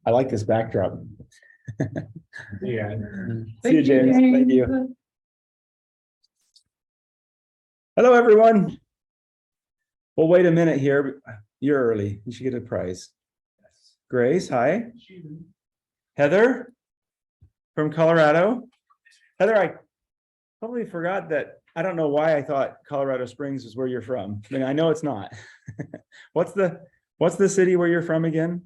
I like this backdrop. Yeah. See you, James. Thank you. Hello, everyone. Well, wait a minute here. You're early. You should get a prize. Grace, hi. Heather from Colorado. Heather, I totally forgot that. I don't know why I thought Colorado Springs is where you're from. I mean, I know it's not. What's the city where you're from again?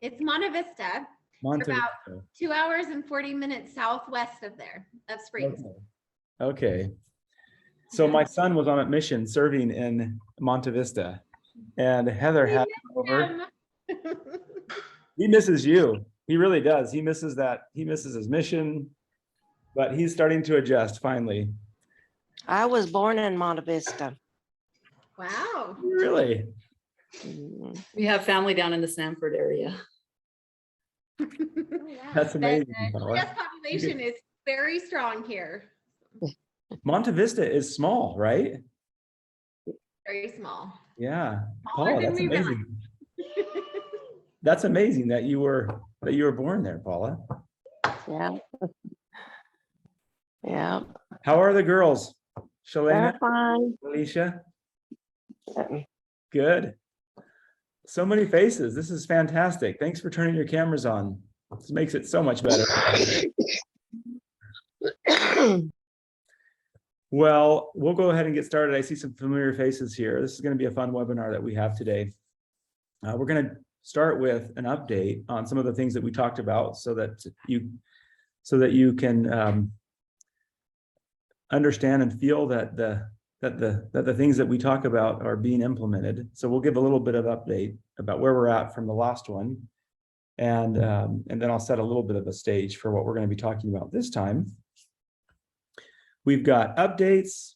It's Monte Vista. Monte About Vista. 2 hours and 40 minutes southwest of Springs. Okay. So my son was on a mission serving in Monte Vista, and Heather had over. He misses you. He really does. He misses that. He misses his mission, but he's starting to adjust finally. I was born in Monte Vista. Wow. Really? We have family down in the Sanford area. That's amazing. The US population is very strong here. Monte Vista is small, right? Very small. Yeah. Smaller Paula, than that's we amazing. That's amazing that you were born there, Paula. Yeah. Yeah. How are the girls? Shalana, They're fine. Alicia? Good. So many faces. This is fantastic. Thanks for turning your cameras on. This makes it so much better. Well, we'll go ahead and get started. I see some familiar faces here. This is going to be a fun webinar that we have today. We're going to start with an update on some of the things that we talked about so that you can understand and feel that the things that we talk about are being implemented. So we'll give a little bit of update about where we're at from the last one. And then I'll set a little bit of a stage for what we're going to be talking about this time. We've got updates.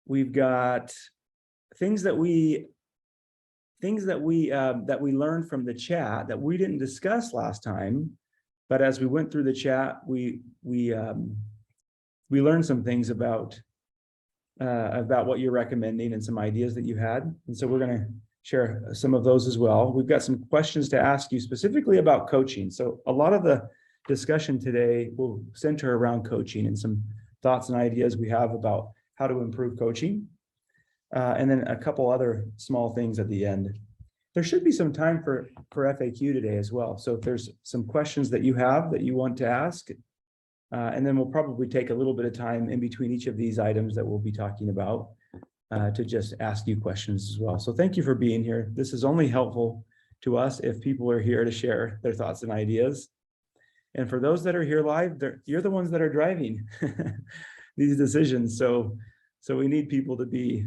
We've got things that we learned from the chat that we didn't discuss last time, but as we went through the chat, we learned some things about what you're recommending and some ideas that you had, and so we're going to share some of those as well. We've got some questions to ask you specifically about coaching. So a lot of the discussion today will center around coaching and some thoughts and ideas we have about how to improve coaching. And then a couple other small things at the end. There should be some time for FAQ today as well. So if there's some questions that you have that you want to ask, and then we'll probably take a little bit of time in between each of these items that we'll be talking about to just ask you questions as well. So thank you for being here. This is only helpful to us if people are here to share their thoughts and ideas. And for those that are here live, you're the ones that are driving these decisions. So we need people to be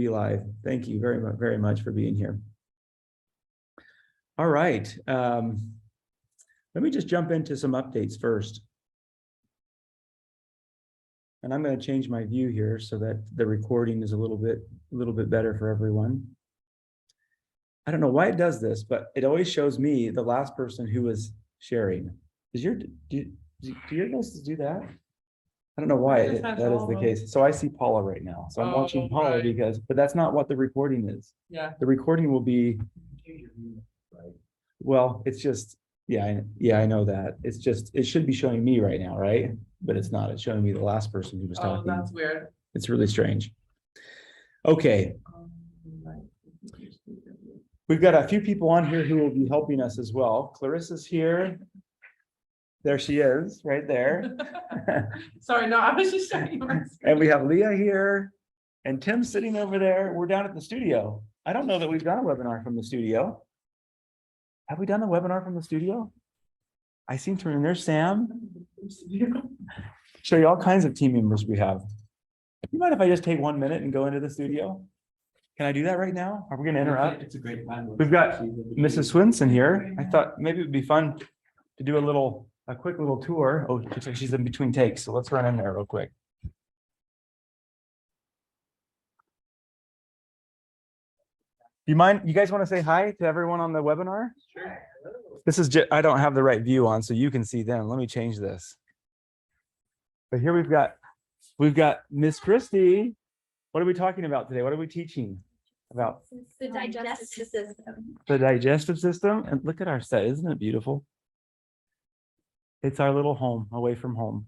live. Thank you very much for being here. All right. Let me just jump into some updates first. And I'm going to change my view here so that the recording is a little bit better for everyone. I don't know why it does this, but it always shows me the last person who was sharing. Do your guys do that? I don't know why that is the case. So I see Paula right now. So I'm watching Paula right. But that's not what the recording is. Yeah. The recording will be, well, it's just, yeah, I know that. It's just, it should be showing me right now, right? But it's not. It's showing me the last person who was talking. Oh, that's weird. It's really strange. Okay. We've got a few people on here who will be helping us as well. Clarissa's here. There she is, right there. Sorry, no, I was just showing you. And we have Leah here and Tim sitting over there. We're down at the studio. I don't know that we've done a webinar from the studio. Have we done a webinar from the studio? I seem to remember. There's Sam. Show you all kinds of team members we have. You mind if I just take 1 minute and go into the studio? Can I do that right now? Are we going to interrupt? It's a great time. We've got Mrs. Swinson here. I thought maybe it would be fun to do a quick little tour. Oh, looks like she's in between takes, so let's run in there real quick. You guys want to say hi to everyone on the webinar? Sure. This is just, I don't have the right view on, so you can see them. Let me change this. But here we've got Miss Christie. What are we talking about today? What are we teaching? about The digestive system. the digestive system. And look at our set, isn't it beautiful? It's our little home away from home.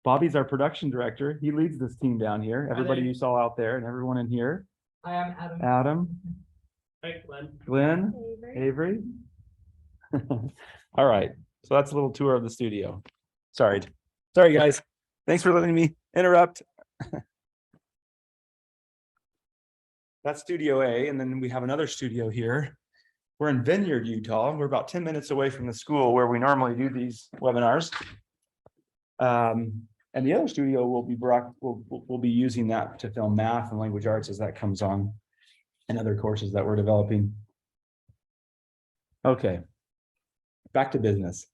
Bobby's our production director. He leads this team down here. Everybody you saw out there and everyone in here. I am Adam. Adam, Hey, Glenn. Glenn, Avery. All right. So that's a little tour of the studio. Sorry, guys. Thanks for letting me interrupt. That's Studio A, and then we have another studio here. We're in Vineyard, Utah. We're about 10 minutes away from the school where we normally do these webinars. And the other studio will be we'll be using that to film math and language arts as that comes on, and other courses that we're developing. Okay, back to business.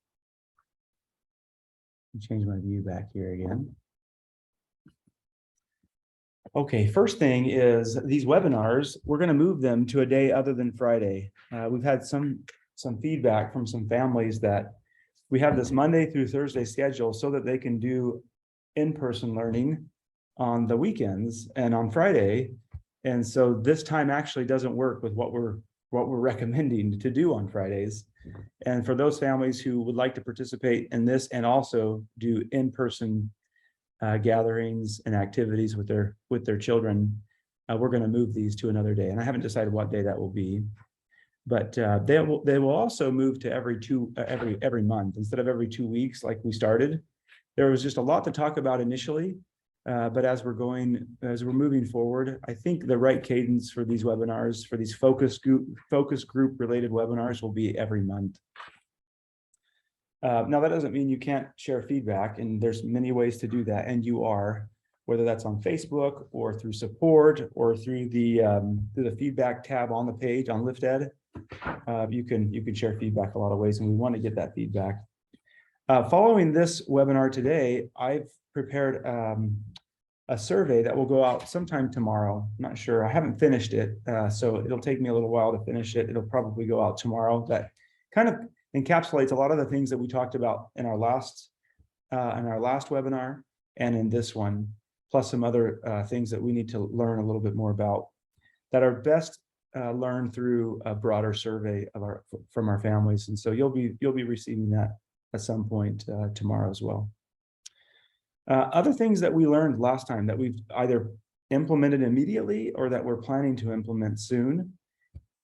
Change my view back here again. Okay, first thing is these webinars, we're going to move them to a day other than Friday. We've had some feedback from some families that we have this Monday through Thursday schedule so that they can do in-person learning on the weekends and on Friday. And so this time actually doesn't work with what we're recommending to do on Fridays. And for those families who would like to participate in this and also do in-person gatherings and activities with their children, we're going to move these to another day. And I haven't decided what day that will be, but they will also move to every month instead of every 2 weeks like we started. There was just a lot to talk about initially, but as we're moving forward, I think the right cadence for these webinars, for these focus group related webinars, will be every month. Now that doesn't mean you can't share feedback, and there's many ways to do that, and you are, whether that's on Facebook or through support or through the feedback tab on the page on LiftEd. You can share feedback a lot of ways, and we want to get that feedback. Following this webinar today, I've prepared a survey that will go out sometime tomorrow. I'm not sure. I haven't finished it, so it'll take me a little while to finish it. It'll probably go out tomorrow. That kind of encapsulates a lot of the things that we talked about in our last webinar and in this one, plus some other things that we need to learn a little bit more about that are best learned through a broader survey from our families. And so you'll be receiving that at some point tomorrow as well. Other things that we learned last time that we've either implemented immediately or that we're planning to implement soon.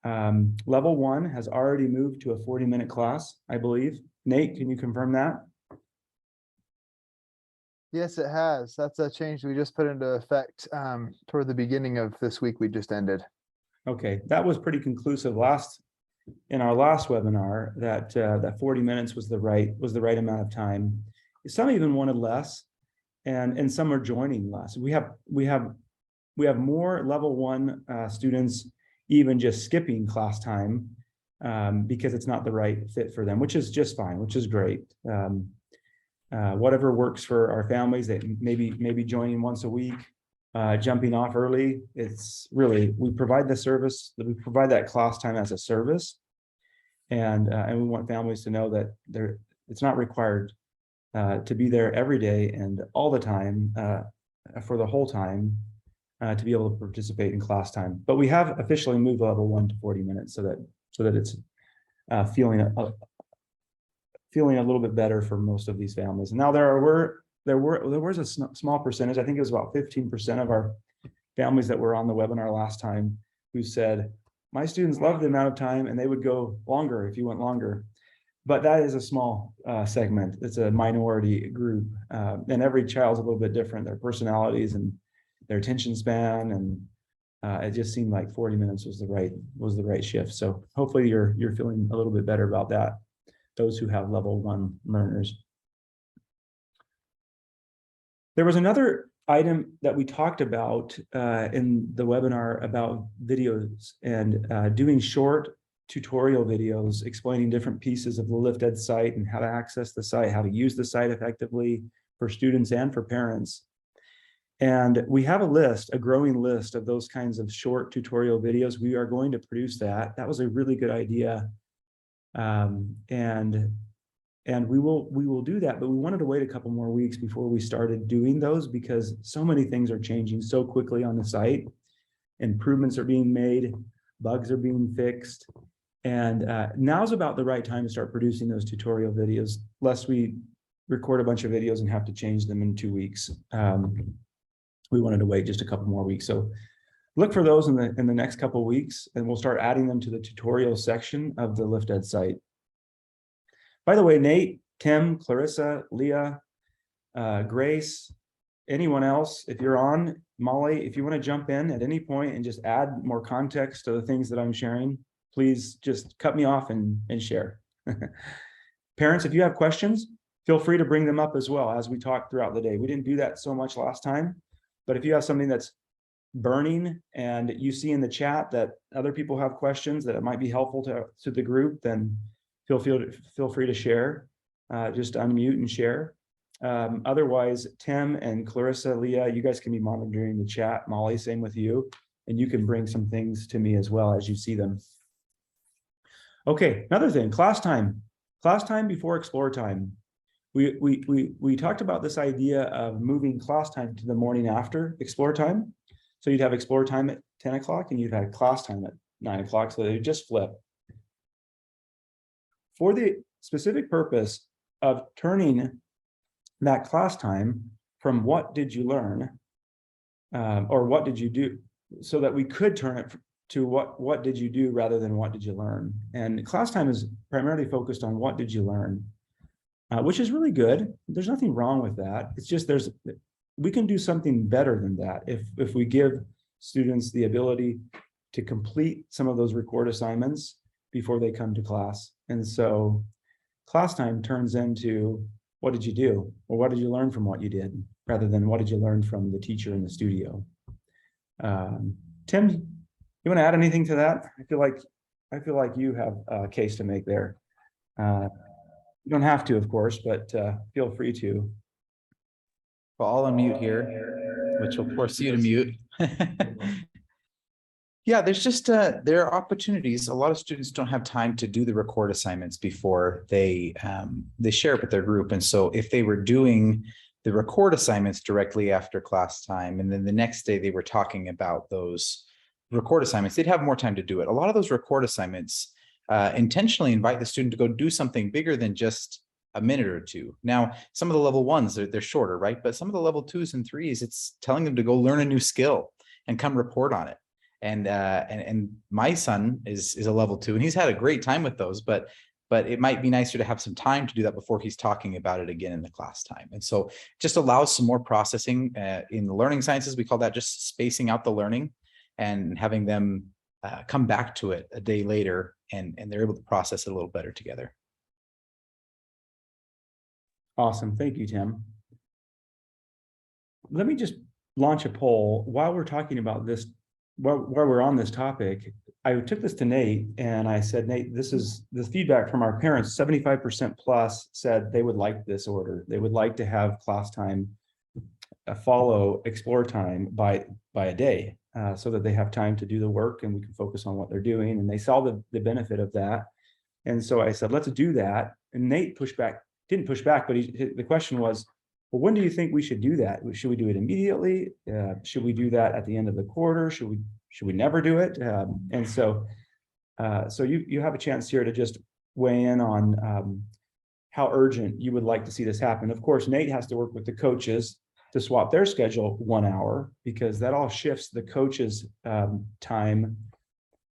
Level 1 has already moved to a 40-minute class, I believe. Nate, can you confirm that? Yes, it has. That's a change we just put into effect toward the beginning of this week we just ended. Okay, that was pretty conclusive in our last webinar that that 40 minutes was the right amount of time. Some even wanted less, and some are joining less. We have more level 1 students even just skipping class time because it's not the right fit for them, which is just fine, which is great. Whatever works for our families, that maybe joining once a week, jumping off early. It's really, we provide the service, we provide that class time as a service, and we want families to know that it's not required to be there every day and all the time for the whole time to be able to participate in class time. But we have officially moved level 1 to 40 minutes so that it's feeling a little bit better for most of these families. And now there was a small percentage, I think it was about 15% of our families that were on the webinar last time, who said, my students love the amount of time and they would go longer if you went longer. But that is a small segment. It's a minority group, and every child's a little bit different, their personalities and their attention span, and it just seemed like 40 minutes was the right shift. So hopefully you're feeling a little bit better about that, those who have level 1 learners. There was another item that we talked about in the webinar about videos and doing short tutorial videos explaining different pieces of the LiftEd site and how to access the site, how to use the site effectively for students and for parents. And we have a growing list of those kinds of short tutorial videos. We are going to produce that. That was a really good idea. And we will do that, but we wanted to wait a couple more weeks before we started doing those because so many things are changing so quickly on the site. improvements are being made, bugs are being fixed. And now's about the right time to start producing those tutorial videos, lest we record a bunch of videos and have to change them in 2 weeks. We wanted to wait just a couple more weeks. So look for those in the next couple of weeks, and we'll start adding them to the tutorial section of the LiftEd site. By the way, Nate, Tim, Clarissa, Leah, Grace, anyone else, if you're on, Molly, if you want to jump in at any point and just add more context to the things that I'm sharing, please just cut me off and share. Parents, if you have questions, feel free to bring them up as well as we talk throughout the day. We didn't do that so much last time, but if you have something that's burning and you see in the chat that other people have questions that it might be helpful to the group, then feel free to share. Just unmute and share. Otherwise, Tim and Clarissa, Leah, you guys can be monitoring the chat. Molly, same with you. And you can bring some things to me as well as you see them. Okay, another thing, class time. Class time before explore time. We talked about this idea of moving class time to the morning after explore time. So you'd have explore time at 10 o'clock and you'd have class time at 9 o'clock. So they would just flip. For the specific purpose of turning that class time from what did you learn or what did you do, so that we could turn it to what did you do rather than what did you learn. And class time is primarily focused on what did you learn, which is really good. There's nothing wrong with that. It's just we can do something better than that if we give students the ability to complete some of those record assignments before they come to class. And so class time turns into what did you do, or what did you learn from what you did, rather than what did you learn from the teacher in the studio. Tim, you want to add anything to that? I feel like you have a case to make there. You don't have to, of course, but feel free to. Well, I'll unmute here, which will force you to mute. Yeah, there's just there are opportunities. A lot of students don't have time to do the record assignments before they share it with their group. And so if they were doing the record assignments directly after class time, and then the next day they were talking about those record assignments, they'd have more time to do it. A lot of those record assignments intentionally invite the student to go do something bigger than just a minute or two. Now, some of the level ones, they're shorter, right? But some of the level 2s and 3s, it's telling them to go learn a new skill and come report on it. And my son is a level 2, and he's had a great time with those, but it might be nicer to have some time to do that before he's talking about it again in the class time. And so just allows some more processing in the learning sciences. We call that just spacing out the learning and having them come back to it a day later, and they're able to process it a little better together. Awesome. Thank you, Tim. Let me just launch a poll while we're talking about this, while we're on this topic. I took this to Nate and I said, Nate, this is the feedback from our parents. 75% plus said they would like this order. They would like to have class time follow explore time by a day, so that they have time to do the work and we can focus on what they're doing. And they saw the benefit of that. And so I said, let's do that. And Nate didn't push back, but the question was, well, when do you think we should do that? Should we do it immediately? Should we do that at the end of the quarter? Should we never do it? And so you have a chance here to just weigh in on how urgent you would like to see this happen. Of course, Nate has to work with the coaches to swap their schedule 1 hour, because that all shifts the coach's time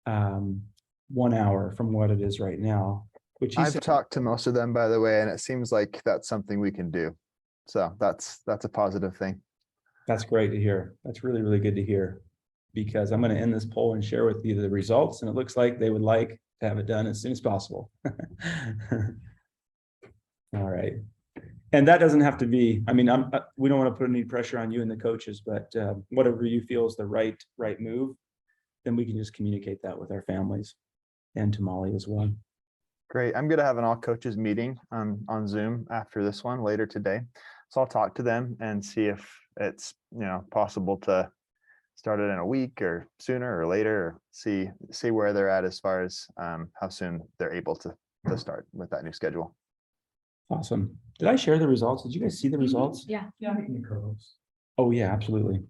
1 hour from what it is right now. Which I've talked to most of them, by the way, and it seems like that's something we can do. So that's a positive thing. That's great to hear. That's really, really good to hear, because I'm going to end this poll and share with you the results. And it looks like they would like to have it done as soon as possible. All right. And that doesn't have to be, I mean, we don't want to put any pressure on you and the coaches, but whatever you feel is the right move, then we can just communicate that with our families and to Molly as well. Great. I'm going to have an all coaches meeting on Zoom after this one later today. So I'll talk to them and see if it's, possible to start it in a week or sooner or later, or see where they're at as far as how soon they're able to start with that new schedule. Awesome. Did I share the results? Did you guys see the results? Yeah. Oh yeah, absolutely.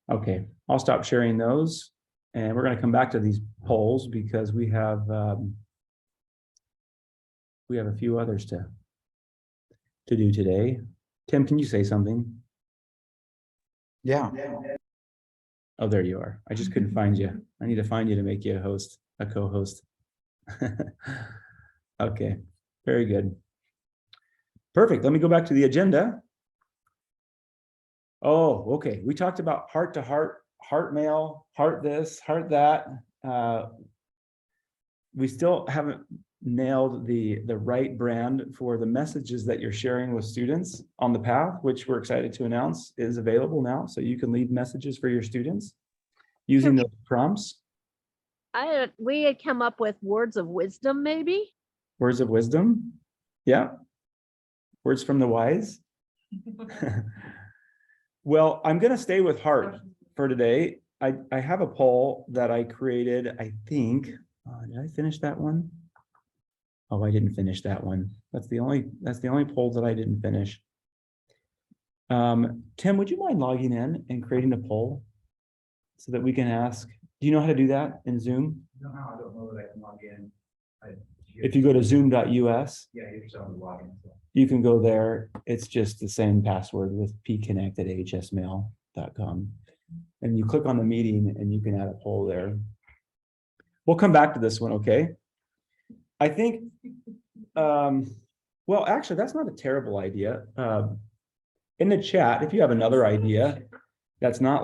Okay, I'll stop sharing those. And we're gonna come back to these polls because we have a few others to do today. Tim, can you say something? Yeah. Oh, there you are. I just couldn't find you. I need to find you to make you a co-host. Okay, very good. Perfect. Let me go back to the agenda. Oh, okay. We talked about heart to heart, heart mail, heart this, heart that. We still haven't nailed the right brand for the messages that you're sharing with students on the path, which we're excited to announce is available now. So you can leave messages for your students using the prompts. We had come up with words of wisdom, maybe. Words of wisdom. Yeah. Words from the wise. Well, I'm going to stay with heart for today. I have a poll that I created, I think. Did I finish that one? Oh, I didn't finish that one. That's the only poll that I didn't finish. Tim, would you mind logging in and creating a poll so that we can ask? Do you know how to do that in Zoom? No, I don't know that I can log in. If you go to zoom.us, Yeah, you're just on the login. you can go there. It's just the same password with pconnect@ahsmail.com. And you click on the meeting and you can add a poll there. We'll come back to this one, okay? I think, well, actually, that's not a terrible idea. In the chat, if you have another idea, that's not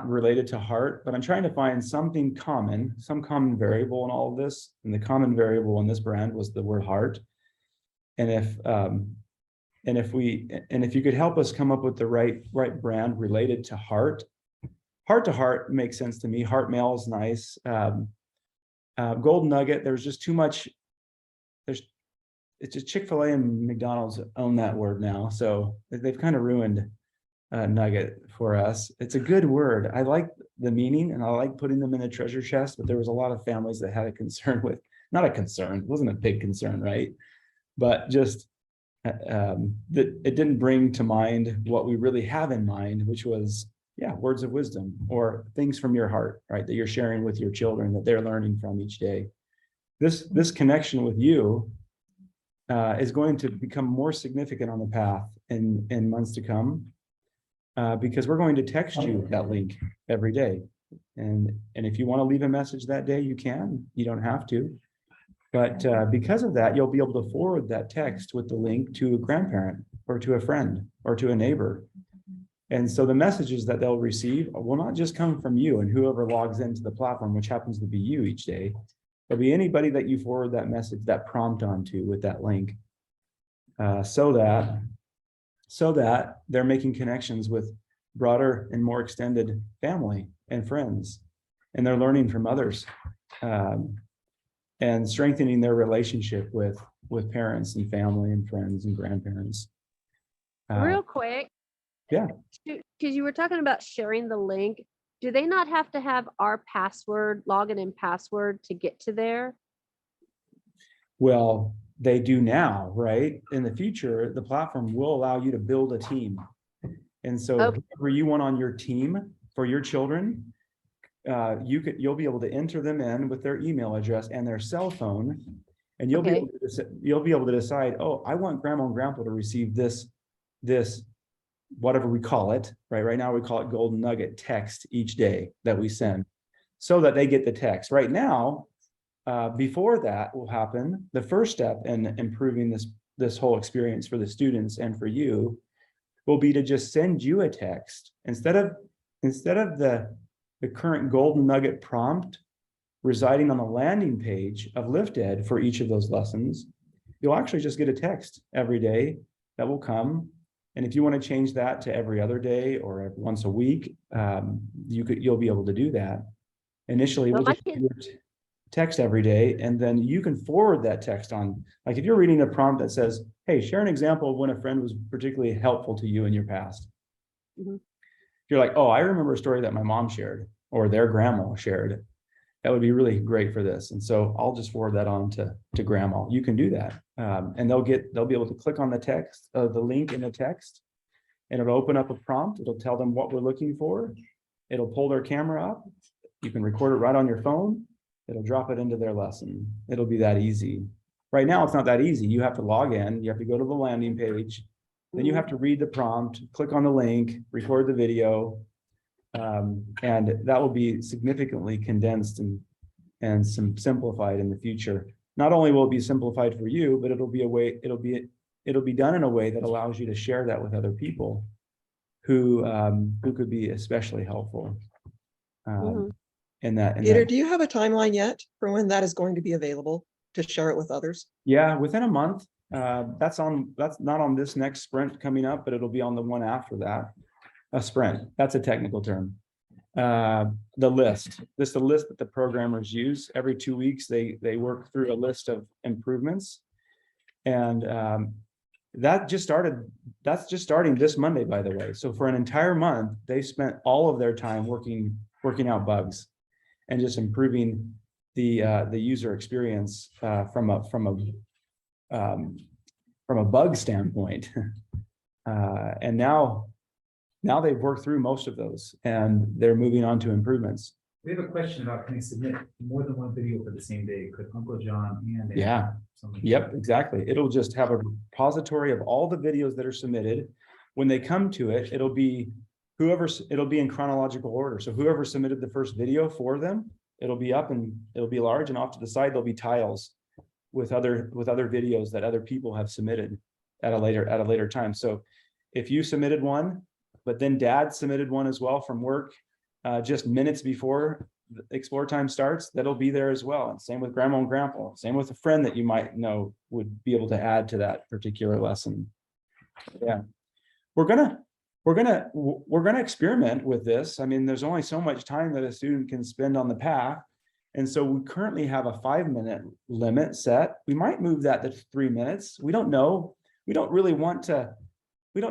related to heart, but I'm trying to find something common, some common variable in all of this. And the common variable in this brand was the word heart. And if you could help us come up with the right brand related to heart to heart makes sense to me. Heart mail is nice. Golden Nugget, there's just too much. It's just Chick-fil-A and McDonald's own that word now. So they've kind of ruined nugget for us. It's a good word. I like the meaning and I like putting them in a treasure chest, but there was a lot of families that had a concern with, not a concern, it wasn't a big concern, right? But just that it didn't bring to mind what we really have in mind, which was, yeah, words of wisdom or things from your heart, right? That you're sharing with your children that they're learning from each day. This connection with you is going to become more significant on the path in months to come. Because we're going to text you that link every day. And if you want to leave a message that day, you can. You don't have to. But because of that, you'll be able to forward that text with the link to a grandparent or to a friend or to a neighbor. And so the messages that they'll receive will not just come from you and whoever logs into the platform, which happens to be you each day. It'll be anybody that you forward that message, that prompt onto with that link. So that they're making connections with broader and more extended family and friends, and they're learning from others, and strengthening their relationship with parents and family and friends and grandparents. Real quick. Yeah. Because you were talking about sharing the link. Do they not have to have our password, login and password to get to there? Well, they do now, right? In the future, the platform will allow you to build a team. And so whoever you want on your team for your children, you'll be able to enter them in with their email address and their cell phone. And you'll be able to decide, oh, I want grandma and grandpa to receive this, whatever we call it, right? Right now we call it Golden Nugget text each day that we send so that they get the text. Right now, before that will happen, the first step in improving this whole experience for the students and for you will be to just send you a text instead of the current Golden Nugget prompt residing on the landing page of LiftEd for each of those lessons. You'll actually just get a text every day that will come. And if you want to change that to every other day or once a week, you'll be able to do that. Initially, we'll just text every day, and then you can forward that text on. Like if you're reading a prompt that says, hey, share an example of when a friend was particularly helpful to you in your past. Mm-hmm. You're like, oh, I remember a story that my mom shared or their grandma shared. That would be really great for this. And so I'll just forward that on to grandma. You can do that. And they'll be able to click on the text, the link in the text, and it'll open up a prompt. It'll tell them what we're looking for. It'll pull their camera up. You can record it right on your phone. It'll drop it into their lesson. It'll be that easy. Right now, it's not that easy. You have to log in. You have to go to the landing page. Then you have to read the prompt, click on the link, record the video. And that will be significantly condensed and some simplified in the future. Not only will it be simplified for you, but it'll be done in a way that allows you to share that with other people who could be especially helpful. In that. Peter, do you have a timeline yet for when that is going to be available to share it with others? Yeah, within a month. That's not on this next sprint coming up, but it'll be on the one after that. A sprint, that's a technical term. The list that the programmers use. Every 2 weeks, they work through a list of improvements. And that's just starting this Monday, by the way. So for an entire month, they spent all of their time working out bugs and just improving the user experience from a bug standpoint. And now they've worked through most of those and they're moving on to improvements. We have a question about, can you submit more than one video for the same day? Could Uncle John and Yeah. somebody- Yep, exactly. It'll just have a repository of all the videos that are submitted. When they come to it, it'll be in chronological order. So whoever submitted the first video for them, it'll be up and it'll be large, and off to the side, there'll be tiles with other videos that other people have submitted at a later time. So if you submitted one, but then dad submitted one as well from work, just minutes before the Explore time starts, that'll be there as well. And same with grandma and grandpa, same with a friend that you might know would be able to add to that particular lesson. Yeah, we're gonna experiment with this. I mean, there's only so much time that a student can spend on the path. And so we currently have a 5-minute limit set. We might move that to 3 minutes. We don't know. We don't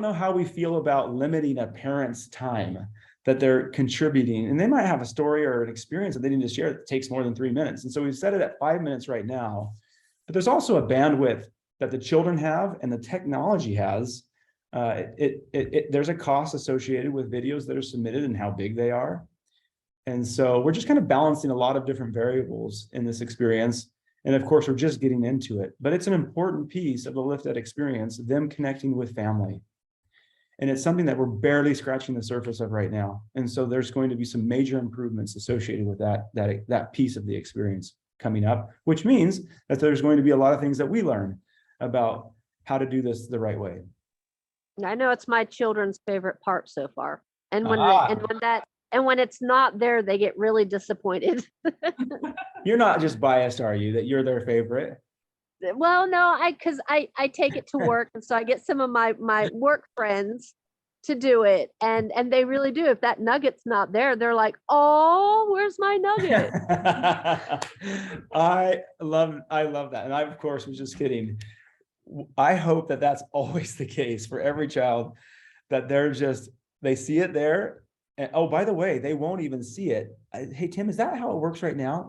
know how we feel about limiting a parent's time that they're contributing. And they might have a story or an experience that they need to share that takes more than 3 minutes. And so we've set it at 5 minutes right now. But there's also a bandwidth that the children have and the technology has. There's a cost associated with videos that are submitted and how big they are. And so we're just kind of balancing a lot of different variables in this experience. And of course, we're just getting into it, but it's an important piece of the Lift Ed experience, them connecting with family. And it's something that we're barely scratching the surface of right now. And so there's going to be some major improvements associated with that piece of the experience coming up, which means that there's going to be a lot of things that we learn about how to do this the right way. I know it's my children's favorite part so far. And when Ah. when it's not there, they get really disappointed. You're not just biased, are you, that you're their favorite? Well, no, because I take it to work, and so I get some of my work friends to do it, and they really do. If that nugget's not there, they're like, "Oh, where's my nugget?" I love that, and I of course was just kidding. I hope that that's always the case for every child, that they see it there. And oh, by the way, they won't even see it. Hey, Tim, is that how it works right now?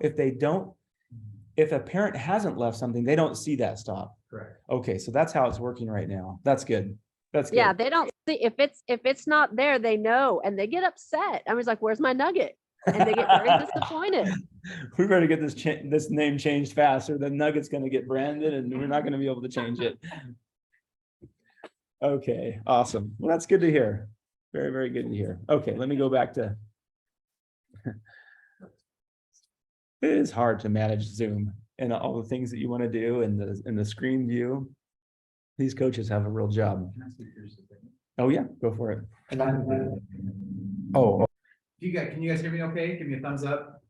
If a parent hasn't left something, they don't see that stop. Correct. Okay, so that's how it's working right now. That's good. That's good. Yeah, they don't see if it's not there, they know, and they get upset. I was like, "Where's my nugget?" And they get very disappointed. We better get this name changed fast, or the nugget's going to get branded, and we're not going to be able to change it. Okay, awesome. Well, that's good to hear. Very, very good to hear. Okay, let me go back to. It is hard to manage Zoom and all the things that you want to do in the screen view. These coaches have a real job. Can I speak for just a second? Oh yeah, go for it. Oh. Can you guys hear me okay? Give me a thumbs up.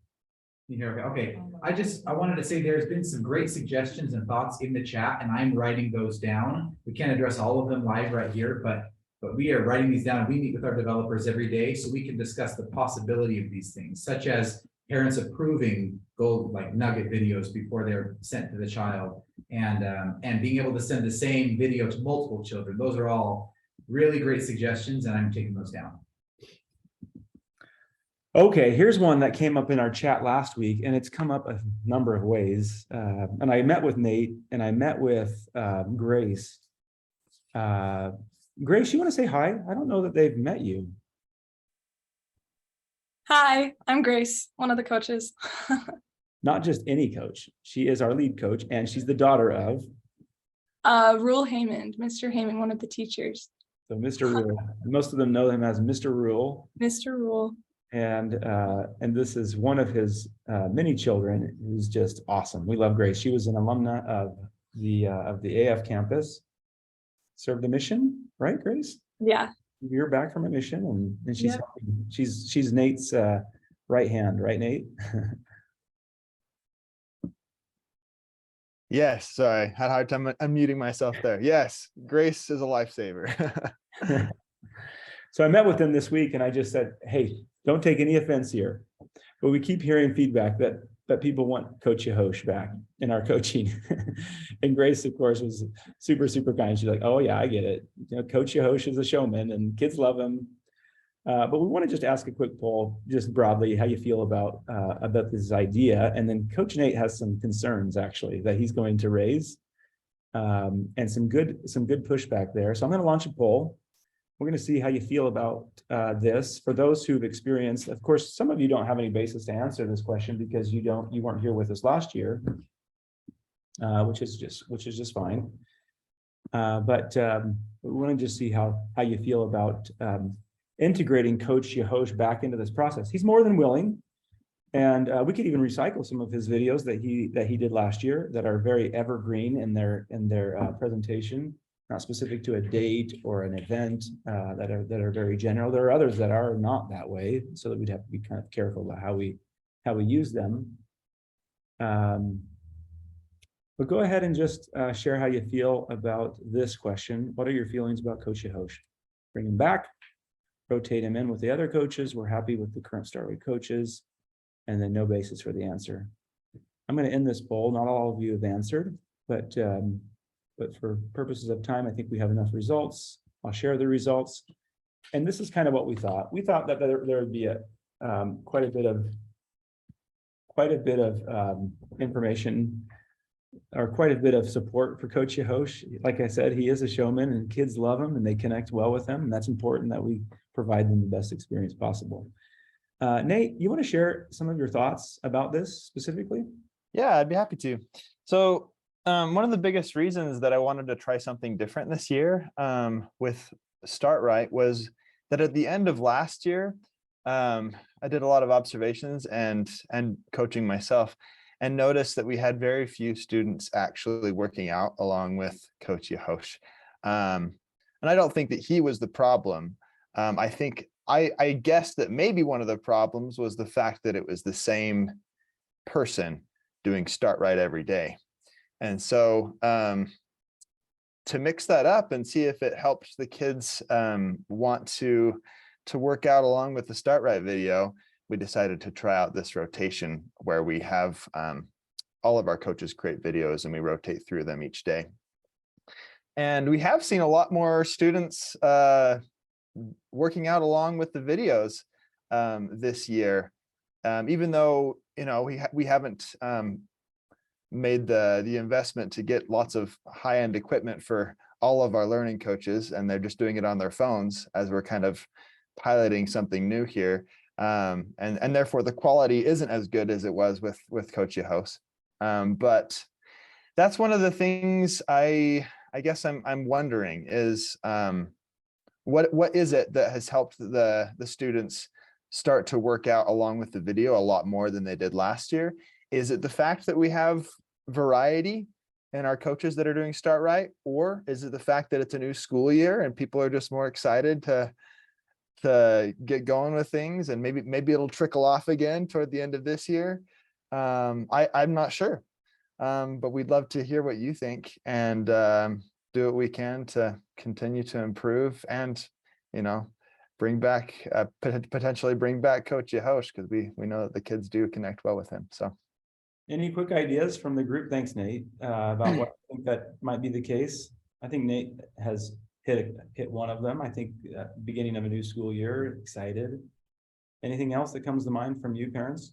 You hear okay? Okay. I wanted to say there's been some great suggestions and thoughts in the chat, and I'm writing those down. We can't address all of them live right here, but we are writing these down. We meet with our developers every day so we can discuss the possibility of these things, such as parents approving nugget videos before they're sent to the child, and being able to send the same video to multiple children. Those are all really great suggestions, and I'm taking those down. Okay, here's one that came up in our chat last week, and it's come up a number of ways. And I met with Nate and I met with Grace. Grace, you want to say hi? I don't know that they've met you. Hi, I'm Grace, one of the coaches. Not just any coach. She is our lead coach, and she's the daughter of, Rule Haymond, Mr. Haymond, one of the teachers. so Mr. Rule. Most of them know him as Mr. Rule. Mr. Rule. And this is one of his many children who's just awesome. We love Grace. She was an alumna of the AF campus. Served the mission, right, Grace? Yeah. You're back from a mission, and she's Yeah. she's Nate's right hand, right, Nate? Yes, sorry, had a hard time unmuting myself there. Yes, Grace is a lifesaver. So I met with them this week, and I just said, "Hey, don't take any offense here, but we keep hearing feedback that people want Coach Yehosh back in our coaching." And Grace, of course, was super, super kind. She's like, "Oh yeah, I get it. You know, Coach Yehosh is a showman, and kids love him." But we want to just ask a quick poll, just broadly, how you feel about this idea, and then Coach Nate has some concerns actually that he's going to raise, and some good pushback there. So I'm going to launch a poll. We're going to see how you feel about this. For those who've experienced, of course, some of you don't have any basis to answer this question because you weren't here with us last year, which is just fine. But we want to just see how you feel about integrating Coach Yehosh back into this process. He's more than willing, and we could even recycle some of his videos that he did last year that are very evergreen in their presentation. Not specific to a date or an event, that are very general. There are others that are not that way, so that we'd have to be kind of careful about how we use them. But go ahead and just share how you feel about this question. What are your feelings about Coach Yehosh? Bring him back, rotate him in with the other coaches. We're happy with the current Starway coaches, and then no basis for the answer. I'm going to end this poll. Not all of you have answered, but for purposes of time, I think we have enough results. I'll share the results. And this is kind of what we thought. We thought that there would be quite a bit of information, or quite a bit of support for Coach Yehosh. Like I said, he is a showman, and kids love him and they connect well with him. And that's important that we provide them the best experience possible. Nate, you want to share some of your thoughts about this specifically? Yeah, I'd be happy to. So one of the biggest reasons that I wanted to try something different this year with Start Right was that at the end of last year, I did a lot of observations and coaching myself, and noticed that we had very few students actually working out along with Coach Yehosh. And I don't think that he was the problem. I think I guessed that maybe one of the problems was the fact that it was the same person doing Start Right every day. And so to mix that up and see if it helps the kids want to work out along with the Start Right video, we decided to try out this rotation where we have all of our coaches create videos and we rotate through them each day. And we have seen a lot more students working out along with the videos this year, even though, you know, we haven't made the investment to get lots of high-end equipment for all of our learning coaches, and they're just doing it on their phones as we're kind of piloting something new here. And therefore the quality isn't as good as it was with Coach Yehosh. But that's one of the things I guess I'm wondering is what is it that has helped the students start to work out along with the video a lot more than they did last year? Is it the fact that we have variety in our coaches that are doing Start Right, or is it the fact that it's a new school year and people are just more excited to get going with things, and maybe it'll trickle off again toward the end of this year? I'm not sure, but we'd love to hear what you think, and do what we can to continue to improve and, you know, bring back potentially bring back Coach Yehosh, because we know that the kids do connect well with him. So Any quick ideas from the group? Thanks, Nate, about what I think that might be the case. I think Nate has hit one of them. I think beginning of a new school year, excited. Anything else that comes to mind from you parents?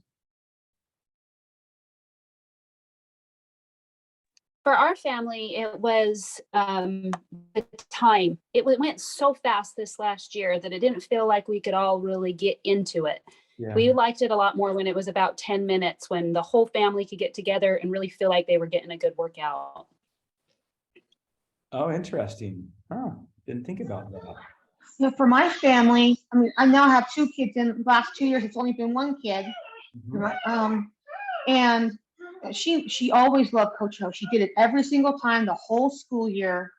For our family, it was the time. It went so fast this last year that it didn't feel like we could all really get into it. Yeah. We liked it a lot more when it was about 10 minutes, when the whole family could get together and really feel like they were getting a good workout. Oh, interesting. Huh. Didn't think about that. So for my family, I mean, I now have 2 kids. In the last 2 years, it's only been 1 kid. Mhm. And she always loved Coach Ho. She did it every single time, the whole school year.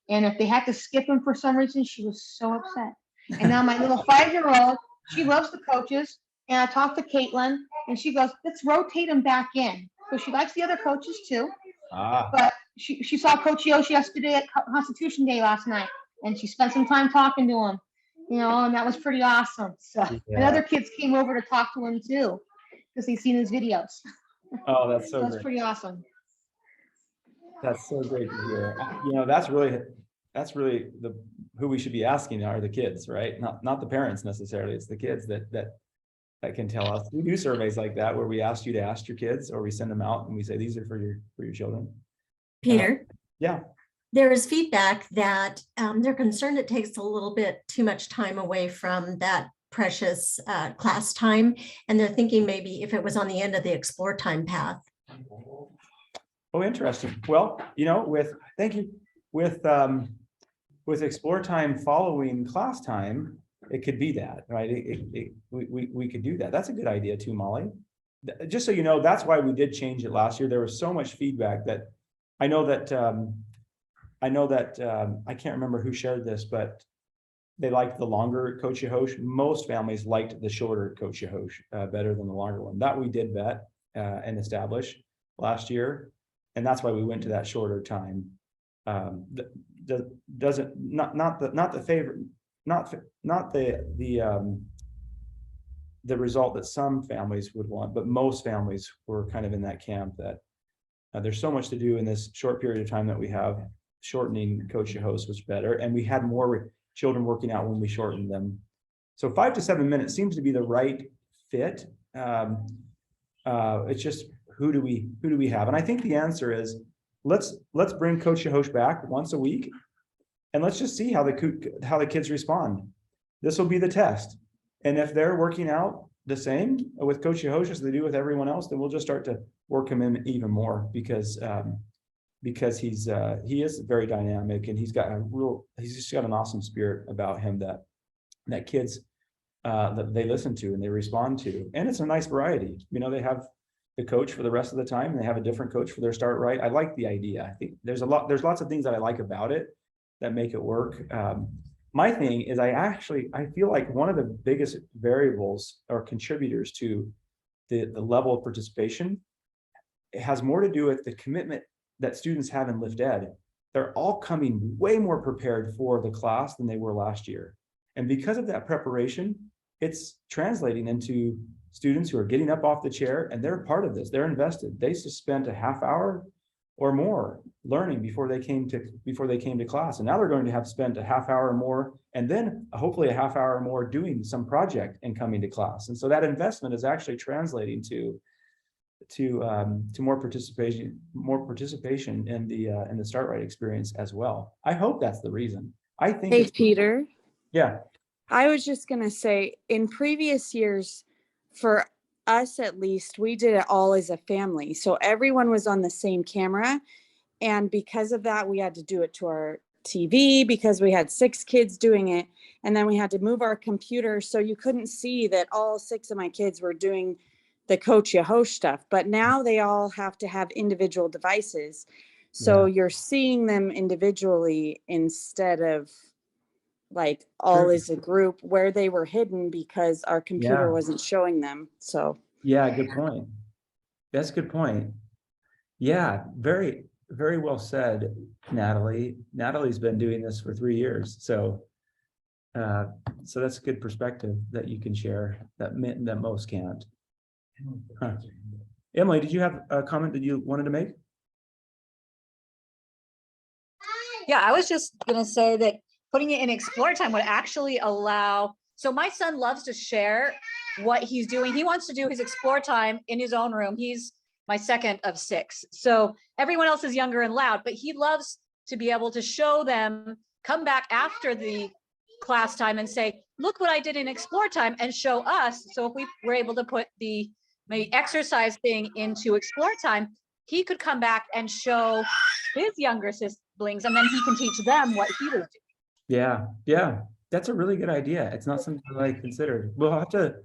And if they had to skip him for some reason, she was so upset. And now my little 5-year-old, she loves the coaches. And I talked to Caitlin, and she goes, let's rotate them back in. So she likes the other coaches too. Ah, But she saw Coach Yosh yesterday at Constitution Day last night, and she spent some time talking to him, and that was pretty awesome. So, and yeah. other kids came over to talk to him too, because they've seen his videos. Oh, that's So so it's great. pretty awesome. That's so great to hear. That's really who we should be asking are the kids, right? Not the parents necessarily. It's the kids that can tell us. We do surveys like that where we ask you to ask your kids, or we send them out and we say, these are for your children. Peter, Yeah. there is feedback that they're concerned it takes a little bit too much time away from that precious class time. And they're thinking maybe if it was on the end of the explore time path. Oh, interesting. Well, thank you. With explore time following class time, it could be that, right? We could do that. That's a good idea too, Molly. Just so you know, that's why we did change it last year. There was so much feedback that I know that I can't remember who shared this, but they liked the longer Coach Yahosh. Most families liked the shorter Coach Yahosh better than the longer one. That we did vet and establish last year, and that's why we went to that shorter time. The result that some families would want, but most families were kind of in that camp that there's so much to do in this short period of time that we have. Shortening Coach Yahosh was better, and we had more children working out when we shortened them. So 5 to 7 minutes seems to be the right fit. It's just who do we have? And I think the answer is let's bring Coach Yahosh back once a week, and let's just see how the kids respond. This will be the test. And if they're working out the same with Coach Yahosh as they do with everyone else, then we'll just start to work him in even more because he is very dynamic, and he's just got an awesome spirit about him that kids that they listen to and they respond to. And it's a nice variety. They have the coach for the rest of the time, and they have a different coach for their start right. I like the idea. I think there's lots of things that I like about it that make it work. My thing is I feel like one of the biggest variables or contributors to the level of participation, it has more to do with the commitment that students have in Lift Ed. They're all coming way more prepared for the class than they were last year. And because of that preparation, it's translating into students who are getting up off the chair, and they're part of this. They're invested. They just spent a half hour or more learning before they came to class. And now they're going to have spent a half hour more, and then hopefully a half hour more doing some project and coming to class. And so that investment is actually translating to more participation in the Start Right experience as well. I hope that's the reason. I think. Hey, Peter. Yeah. I was just going to say, in previous years, for us at least, we did it all as a family. So everyone was on the same camera. And because of that, we had to do it to our TV because we had 6 kids doing it. And then we had to move our computer so you couldn't see that all 6 of my kids were doing the Coach Yahosh stuff. But now they all have to have individual devices. So you're seeing them individually instead of like all as a group where they were hidden because our computer wasn't showing them. So yeah, good point. That's a good point. Yeah, very, very well said, Natalie. Natalie's been doing this for 3 years. So that's a good perspective that you can share that most can't. Huh. Emily, did you have a comment that you wanted to make? Yeah, I was just going to say that putting it in explore time would actually allow. So my son loves to share what he's doing. He wants to do his explore time in his own room. He's my second of 6. So everyone else is younger and loud, but he loves to be able to show them, come back after the class time and say, look what I did in explore time, and show us. So if we were able to put the maybe exercise thing into explore time, he could come back and show his younger siblings, and then he can teach them what he was doing. Yeah, yeah, that's a really good idea. It's not something I considered. We'll have to,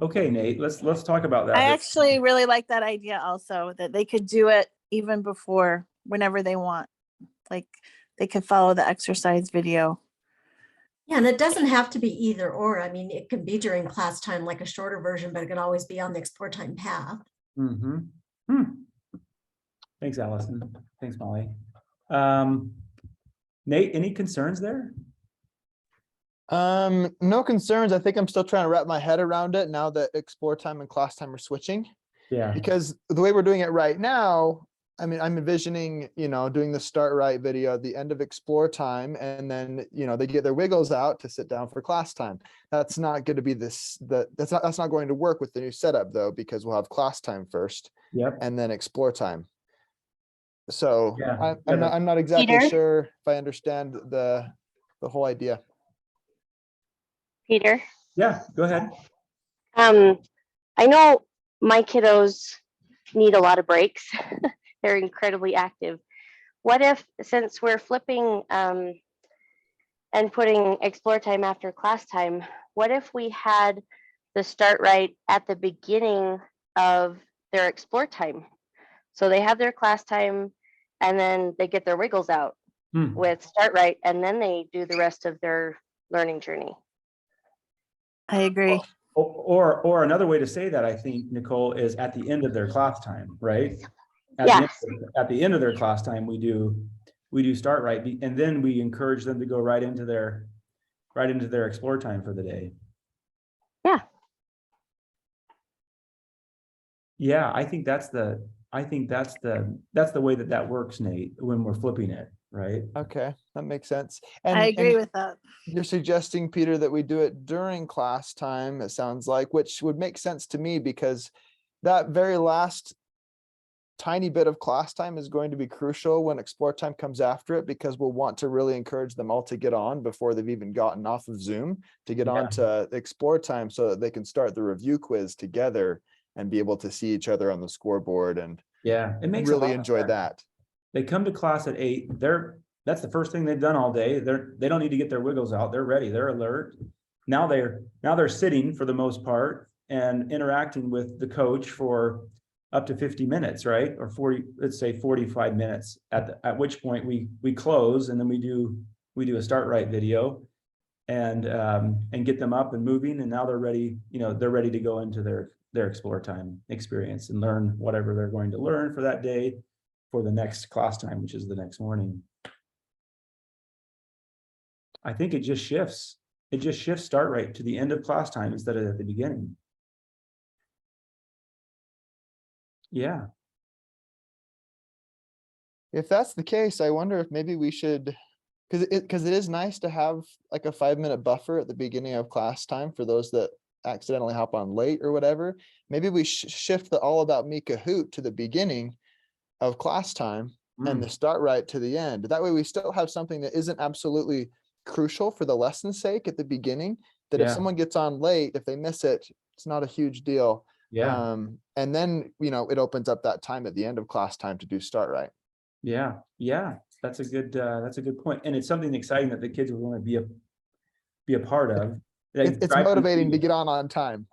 okay, Nate, let's talk about that. I actually really like that idea also, that they could do it even before, whenever they want. Like they could follow the exercise video. Yeah, and it doesn't have to be either or. I mean, it can be during class time, like a shorter version, but it can always be on the explore time path. Mm-hmm. Thanks, Allison. Thanks, Molly. Nate, any concerns there? No concerns. I think I'm still trying to wrap my head around it now that explore time and class time are switching. Yeah. Because the way we're doing it right now, I mean, I'm envisioning, doing the start right video at the end of explore time, and then, they get their wiggles out to sit down for class time. That's not going to be that's not going to work with the new setup though, because we'll have class time first. Yep. And then explore time. So yeah. I'm not exactly Peter? sure if I understand the whole idea. Peter, Yeah, go ahead. I know my kiddos need a lot of breaks. They're incredibly active. What if, since we're flipping and putting explore time after class time, what if we had the start right at the beginning of their explore time? So they have their class time and then they get their wiggles out with start right, and then they do the rest of their learning journey. I agree. Or another way to say that, I think, Nicole, is at the end of their class time, right? At the end of their class time, we do start right, and then we encourage them to go right into their explore time for the day. Yeah. Yeah, I think that's the way that works, Nate, when we're flipping it, right? Okay, that makes sense. I agree with that. You're suggesting, Peter, that we do it during class time, it sounds like, which would make sense to me, because that very last tiny bit of class time is going to be crucial when explore time comes after it, because we'll want to really encourage them all to get on before they've even gotten off of Zoom to get on to explore time, so that they can start the review quiz together and be able to see each other on the scoreboard and it makes really enjoy that. They come to class at 8. That's the first thing they've done all day. They don't need to get their wiggles out. They're ready. They're alert. Now they're sitting for the most part and interacting with the coach for up to 50 minutes, right? Or 40, let's say 45 minutes, at which point we close, and then we do a start right video and get them up and moving. And now they're ready, they're ready to go into their explore time experience and learn whatever they're going to learn for that day for the next class time, which is the next morning. I think it just shifts start right to the end of class time instead of at the beginning. Yeah. If that's the case, I wonder if maybe we should, because it is nice to have like a 5-minute buffer at the beginning of class time for those that accidentally hop on late or whatever. Maybe we shift the All About Me Kahoot to the beginning of class time and the start right to the end. That way we still have something that isn't absolutely crucial for the lesson's sake at the beginning, that if someone gets on late, if they miss it, it's not a huge deal. And then, it opens up that time at the end of class time to do start right. Yeah. That's a good point. And it's something exciting that the kids will want to be a part of. It's motivating to get on time.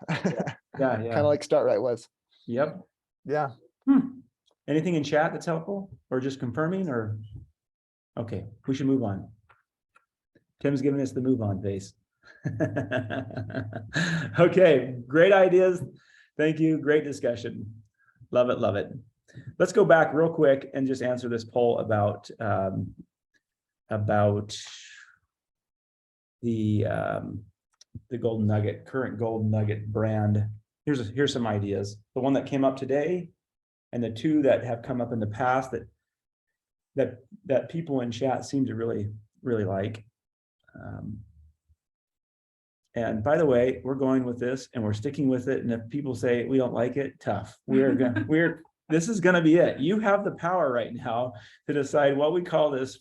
Yeah. Kind of like start right was. Yep. Yeah. Anything in chat that's helpful, or just confirming, or okay, we should move on. Tim's giving us the move on face. Okay, great ideas. Thank you. Great discussion. Love it. Love it. Let's go back real quick and just answer this poll about the Golden Nugget, current Golden Nugget brand. Here's some ideas. The one that came up today, and the two that have come up in the past that people in chat seem to really like. And by the way, we're going with this and we're sticking with it. And if people say we don't like it, tough. This is gonna be it. You have the power right now to decide what we call this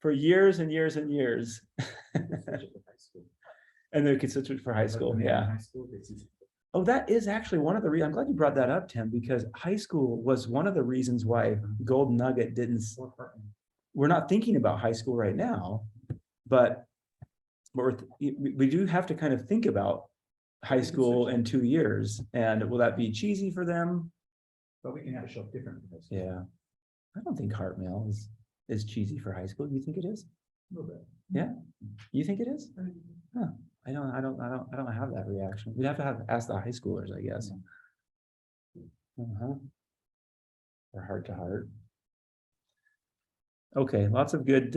for years and years and years. And they're constituent for high school, yeah. High school, they see- Oh, that is actually one of the reasons. I'm glad you brought that up, Tim, because high school was one of the reasons why Golden Nugget didn't. We're not thinking about high school right now, but we do have to kind of think about high school in 2 years. And will that be cheesy for them? But we can have it show up different. for high school. Yeah. I don't think heart mail is cheesy for high school. Do you think it is? A little bit. Yeah. You think it is? Huh. I don't have that reaction. We'd have to ask the high schoolers, I guess. Or heart to heart. Okay, lots of good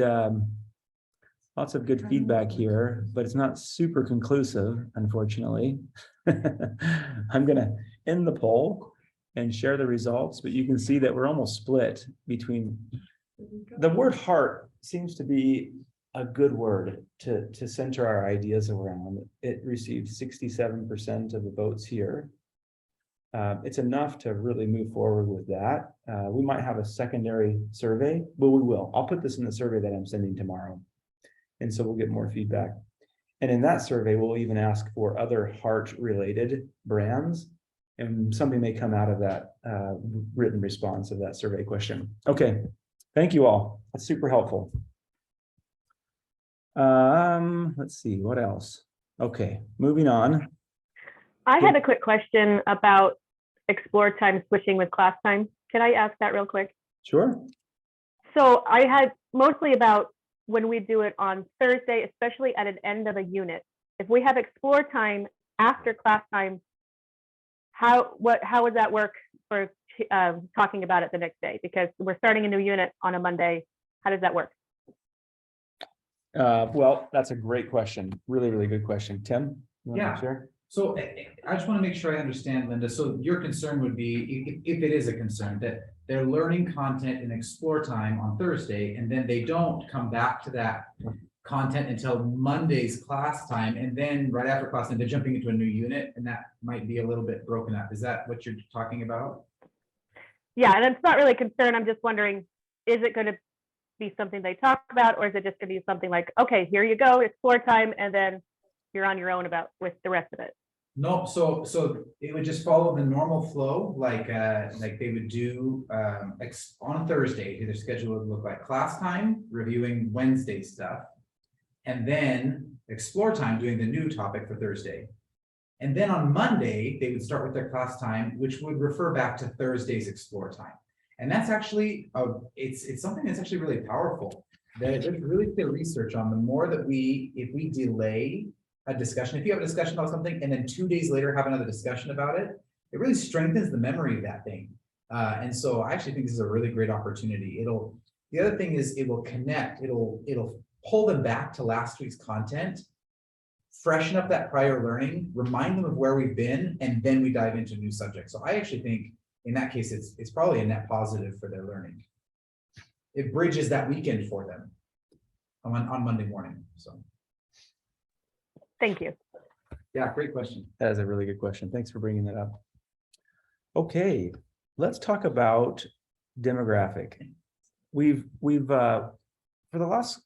feedback here, but it's not super conclusive, unfortunately. I'm gonna end the poll and share the results, but you can see that we're almost split between the word heart seems to be a good word to center our ideas around. It received 67% of the votes here. It's enough to really move forward with that. We might have a secondary survey, but we will. I'll put this in the survey that I'm sending tomorrow. And so we'll get more feedback. And in that survey, we'll even ask for other heart-related brands, and something may come out of that written response of that survey question. Okay, thank you all. That's super helpful. Let's see, what else? Okay, moving on. I had a quick question about explore time switching with class time. Can I ask that real quick? Sure. So I had mostly about when we do it on Thursday, especially at an end of a unit. If we have explore time after class time, how would that work for talking about it the next day? Because we're starting a new unit on a Monday. How does that work? Well, that's a great question. Really, really good question. Tim? You wanna Yeah. share? So I just want to make sure I understand, Linda. So your concern would be, if it is a concern, that they're learning content in explore time on Thursday, and then they don't come back to that content until Monday's class time, and then right after class time, they're jumping into a new unit, and that might be a little bit broken up. Is that what you're talking about? Yeah, and it's not really a concern. I'm just wondering, is it going to be something they talk about, or is it just going to be something like, okay, here you go, explore time, and then you're on your own with the rest of it? No, so it would just follow the normal flow, like they would do on Thursday. Their schedule would look like class time, reviewing Wednesday stuff, and then explore time, doing the new topic for Thursday. And then on Monday, they would start with their class time, which would refer back to Thursday's explore time. And that's actually it's something that's actually really powerful. There's really clear research on the more that if we delay a discussion, if you have a discussion about something and then 2 days later have another discussion about it, it really strengthens the memory of that thing. And so I actually think this is a really great opportunity. The other thing is it will connect, it'll pull them back to last week's content, freshen up that prior learning, remind them of where we've been, and then we dive into new subjects. So I actually think in that case, it's probably a net positive for their learning. It bridges that weekend for them on Monday morning, so. Thank you. Yeah, great question. That is a really good question. Thanks for bringing that up. Okay, let's talk about demographic. We've for the last,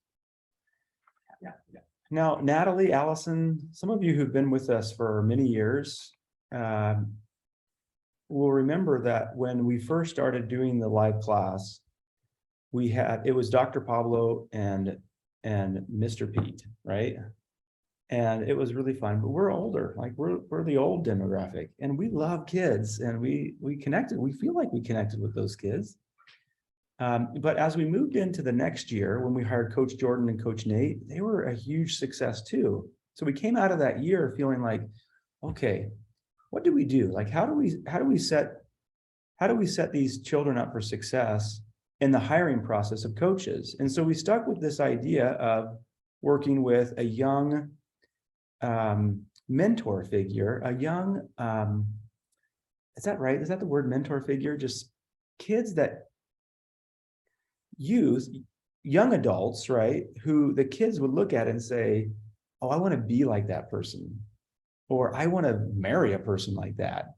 now Natalie, Allison, some of you who've been with us for many years will remember that when we first started doing the live class, it was Dr. Pablo and Mr. Pete, right? And it was really fun, but we're older, like we're the old demographic, and we love kids, and we connected. We feel like we connected with those kids. But as we moved into the next year, when we hired Coach Jordan and Coach Nate, they were a huge success too. So we came out of that year feeling like, okay, what do we do? Like, how do we set these children up for success in the hiring process of coaches? And so we stuck with this idea of working with a young mentor figure, a young, is that right? Is that the word, mentor figure? Just kids that use young adults, right? Who the kids would look at and say, oh, I want to be like that person, or I want to marry a person like that,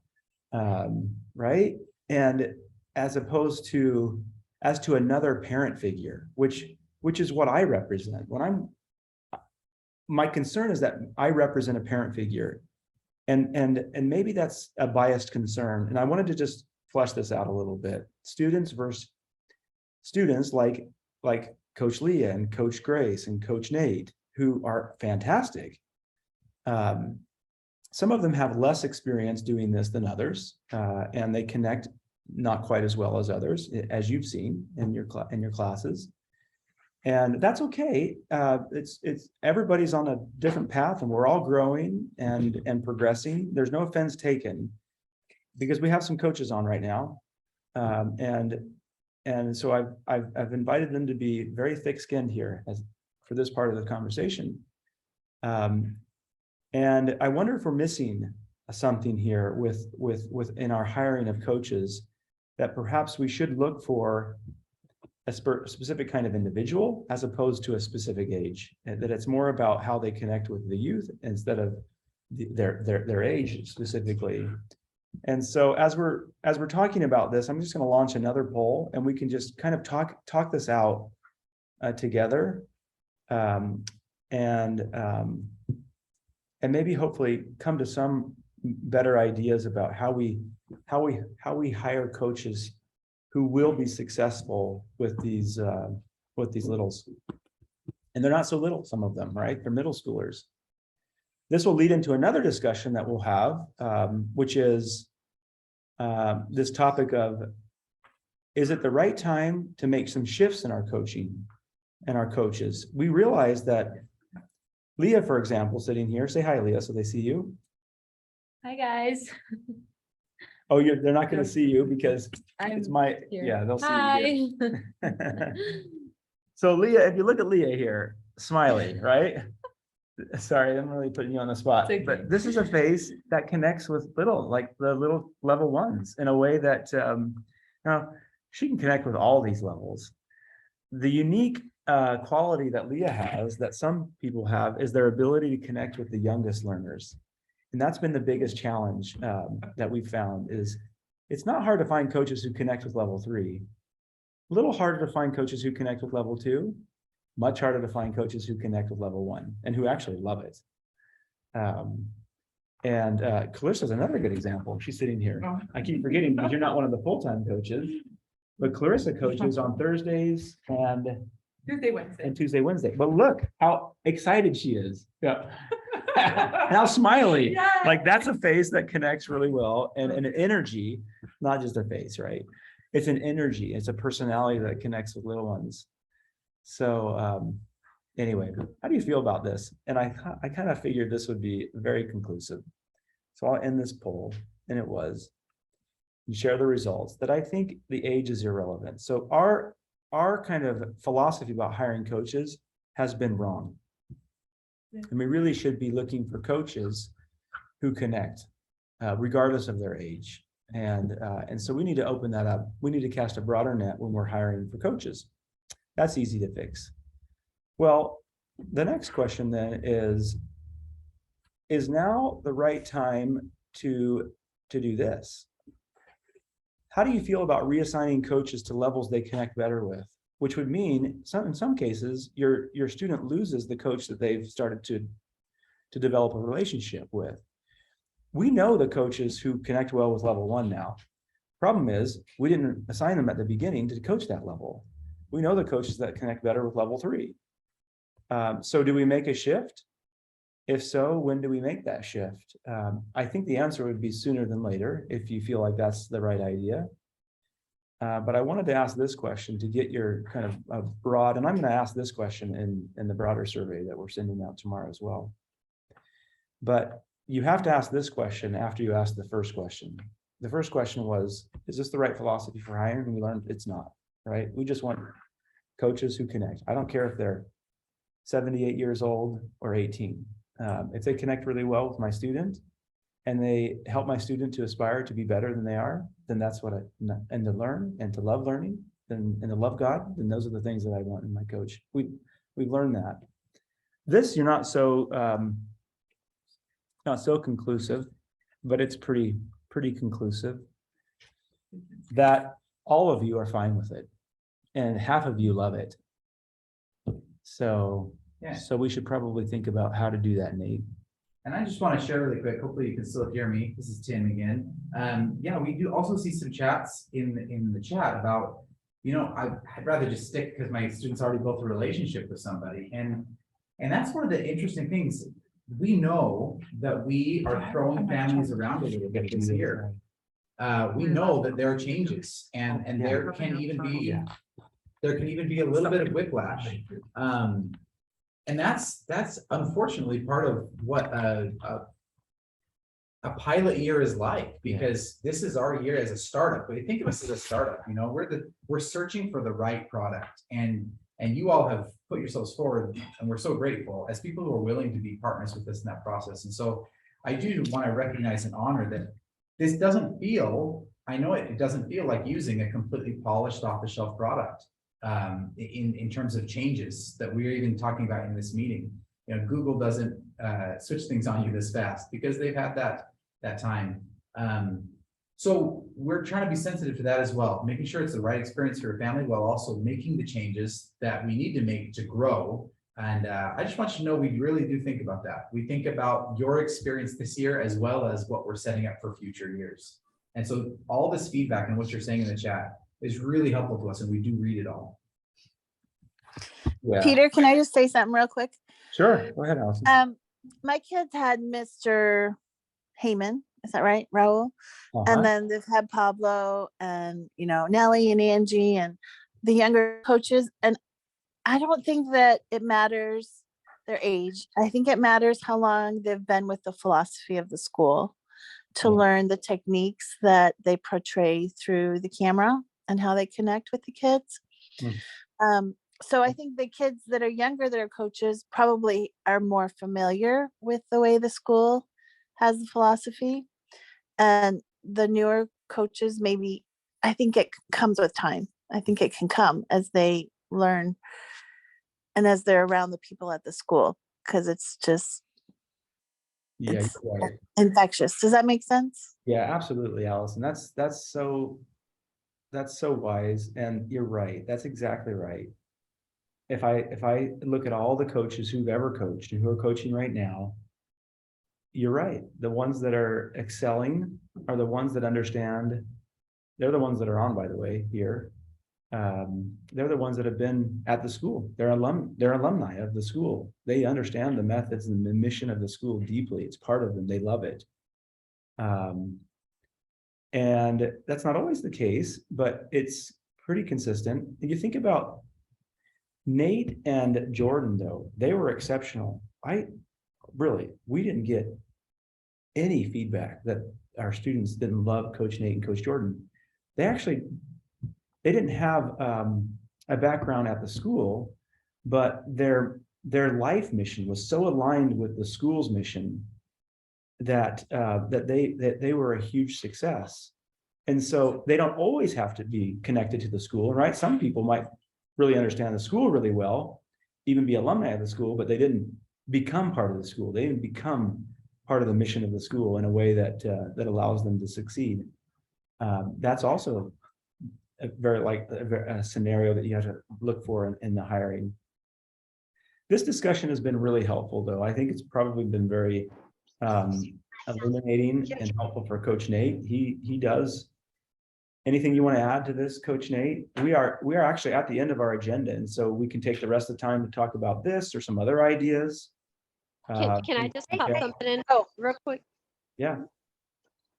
right? And as opposed to another parent figure, which is what I represent. my concern is that I represent a parent figure, and maybe that's a biased concern. And I wanted to just flesh this out a little bit. Students versus students like Coach Leah and Coach Grace and Coach Nate, who are fantastic. Some of them have less experience doing this than others, and they connect not quite as well as others, as you've seen in your classes. And that's okay. It's everybody's on a different path, and we're all growing and progressing. There's no offense taken, because we have some coaches on right now, and so I've invited them to be very thick-skinned here for this part of the conversation. And I wonder if we're missing something here in our hiring of coaches, that perhaps we should look for a specific kind of individual as opposed to a specific age, and that it's more about how they connect with the youth instead of their age specifically. And so as we're talking about this, I'm just going to launch another poll, and we can just kind of talk this out together, and maybe hopefully come to some better ideas about how we hire coaches who will be successful with these littles. And they're not so little, some of them, right? They're middle schoolers. This will lead into another discussion that we'll have, which is this topic of, is it the right time to make some shifts in our coaching and our coaches? We realize that Leah, for example, sitting here, say hi, Leah, so they see you. Hi, guys. Oh, they're not going to see you because it's here. yeah, they'll see Hi. you here. So Leah, if you look at Leah here, smiley, right? Sorry, I'm really putting you on the spot, but this is a face that connects with the little level ones in a way that now she can connect with all these levels. The unique quality that Leah has that some people have is their ability to connect with the youngest learners. And that's been the biggest challenge that we've found. Is it's not hard to find coaches who connect with level 3. A little harder to find coaches who connect with level 2. Much harder to find coaches who connect with level 1 and who actually love it. Clarissa's another good example. She's sitting here. I keep forgetting because you're not one of the full-time coaches, but Clarissa coaches on Thursdays and Tuesday, Wednesday. But look how excited she is. Yeah. How smiley. Yeah. Like that's a face that connects really well, and an energy, not just a face, right? It's an energy, it's a personality that connects with little ones. So anyway, how do you feel about this? And I kind of figured this would be very conclusive. So I'll end this poll, and it was, you share the results, that I think the age is irrelevant. So our kind of philosophy about hiring coaches has been wrong. And we really should be looking for coaches who connect, regardless of their age. And so we need to open that up. We need to cast a broader net when we're hiring for coaches. That's easy to fix. Well, the next question then is now the right time to do this? How do you feel about reassigning coaches to levels they connect better with? Which would mean in some cases, your student loses the coach that they've started to develop a relationship with. We know the coaches who connect well with level 1 now. Problem is, we didn't assign them at the beginning to coach that level. We know the coaches that connect better with level 3. So do we make a shift? If so, when do we make that shift? I think the answer would be sooner than later, if you feel like that's the right idea. But I wanted to ask this question to get your kind of broad, and I'm going to ask this question in the broader survey that we're sending out tomorrow as well. But you have to ask this question after you ask the first question. The first question was, is this the right philosophy for hiring? And we learned it's not, right? We just want coaches who connect. I don't care if they're 78 years old or 18. If they connect really well with my student and they help my student to aspire to be better than they are, then that's what and to learn and to love learning and to love God, then those are the things that I want in my coach. We've learned that. This, you're not so conclusive, but it's pretty conclusive that all of you are fine with it and half of you love it. So Yeah. So we should probably think about how to do that, Nate. And I just want to share really quick, hopefully you can still hear me. This is Tim again. Yeah, we do also see some chats in the chat about, I'd rather just stick because my students already built a relationship with somebody. And that's one of the interesting things. We know that we are throwing families around a little bit this year. We know that there are changes and there can even be a little bit of whiplash. And that's unfortunately part of what a pilot year is like, because this is our year as a startup. But think of us as a startup, we're searching for the right product, and you all have put yourselves forward, and we're so grateful as people who are willing to be partners with us in that process. And so I do want to recognize and honor that this doesn't feel, I know it doesn't feel like using a completely polished off-the-shelf product. In terms of changes that we're even talking about in this meeting, Google doesn't switch things on you this fast because they've had that time. So we're trying to be sensitive to that as well, making sure it's the right experience for your family while also making the changes that we need to make to grow. And I just want you to know we really do think about that. We think about your experience this year as well as what we're setting up for future years. And so all this feedback and what you're saying in the chat is really helpful to us, and we do read it all. Yeah. Peter, can I just say something real quick? Sure. Go ahead, Allison. My kids had Mr. Heyman, is that right, Raul? And then they've had Pablo and Nellie and Angie and the younger coaches. And I don't think that it matters their age. I think it matters how long they've been with the philosophy of the school to learn the techniques that they portray through the camera and how they connect with the kids. So I think the kids that are younger that are coaches probably are more familiar with the way the school has the philosophy, and the newer coaches, maybe, I think it comes with time. I think it can come as they learn and as they're around the people at the school, because it's just it's right. infectious. Does that make sense? Yeah, absolutely, Allison. That's so wise, and you're right. That's exactly right. If I look at all the coaches who've ever coached and who are coaching right now, you're right. The ones that are excelling are the ones that understand. They're the ones that are on, by the way, here. They're the ones that have been at the school. They're alumni of the school. They understand the methods and the mission of the school deeply. It's part of them. They love it. And that's not always the case, but it's pretty consistent. If you think about Nate and Jordan, though, they were exceptional. We didn't get any feedback that our students didn't love Coach Nate and Coach Jordan. They didn't have a background at the school, but their life mission was so aligned with the school's mission that they were a huge success. And so they don't always have to be connected to the school, right? Some people might really understand the school really well, even be alumni of the school, but they didn't become part of the school. They didn't become part of the mission of the school in a way that allows them to succeed. That's also a scenario that you have to look for in the hiring. This discussion has been really helpful, though. I think it's probably been very illuminating and helpful for Coach Nate. He does. Anything you want to add to this, Coach Nate? We are actually at the end of our agenda, and so we can take the rest of the time to talk about this or some other ideas. Can I just pop something in real quick? Yeah.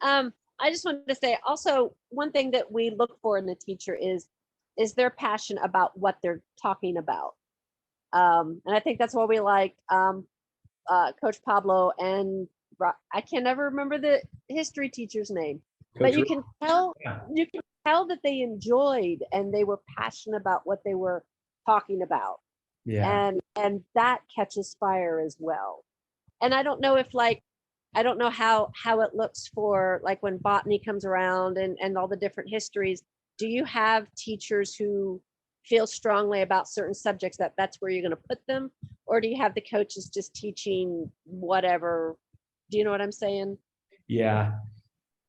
I just wanted to say also, one thing that we look for in the teacher is their passion about what they're talking about. And I think that's why we like Coach Pablo and I can never remember the history teacher's name, but you can tell that they enjoyed and they were passionate about what they were talking about. Yeah. And that catches fire as well. And I don't know if I don't know how it looks for when botany comes around and all the different histories. Do you have teachers who feel strongly about certain subjects that's where you're going to put them? Or do you have the coaches just teaching whatever? Do you know what I'm saying? Yeah.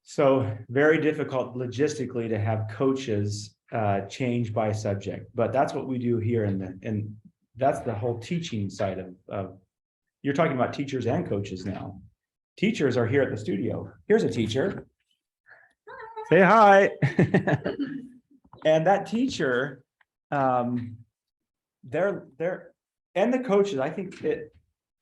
So very difficult logistically to have coaches change by subject, but that's what we do here in that's the whole teaching side of, you're talking about teachers and coaches now. Teachers are here at the studio. Here's a teacher. Say hi. And that teacher, they're, and the coaches, I think that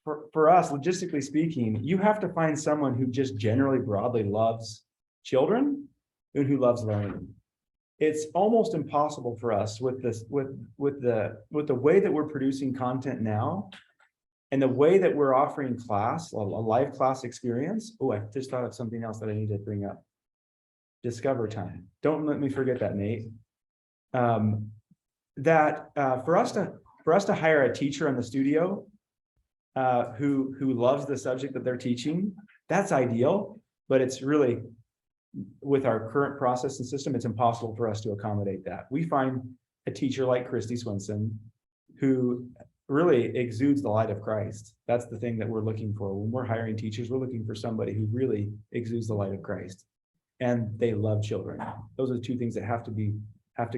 for us, logistically speaking, you have to find someone who just generally broadly loves children and who loves learning. It's almost impossible for us with this, with the way that we're producing content now and the way that we're offering class, a live class experience. Oh, I just thought of something else that I need to bring up. Discover time. Don't let me forget that, Nate. For us to hire a teacher in the studio who loves the subject that they're teaching, that's ideal, but it's really, with our current process and system, it's impossible for us to accommodate that. We find a teacher like Christy Swinson who really exudes the light of Christ. That's the thing that we're looking for. When we're hiring teachers, we're looking for somebody who really exudes the light of Christ. And they love children. Those are the two things that have to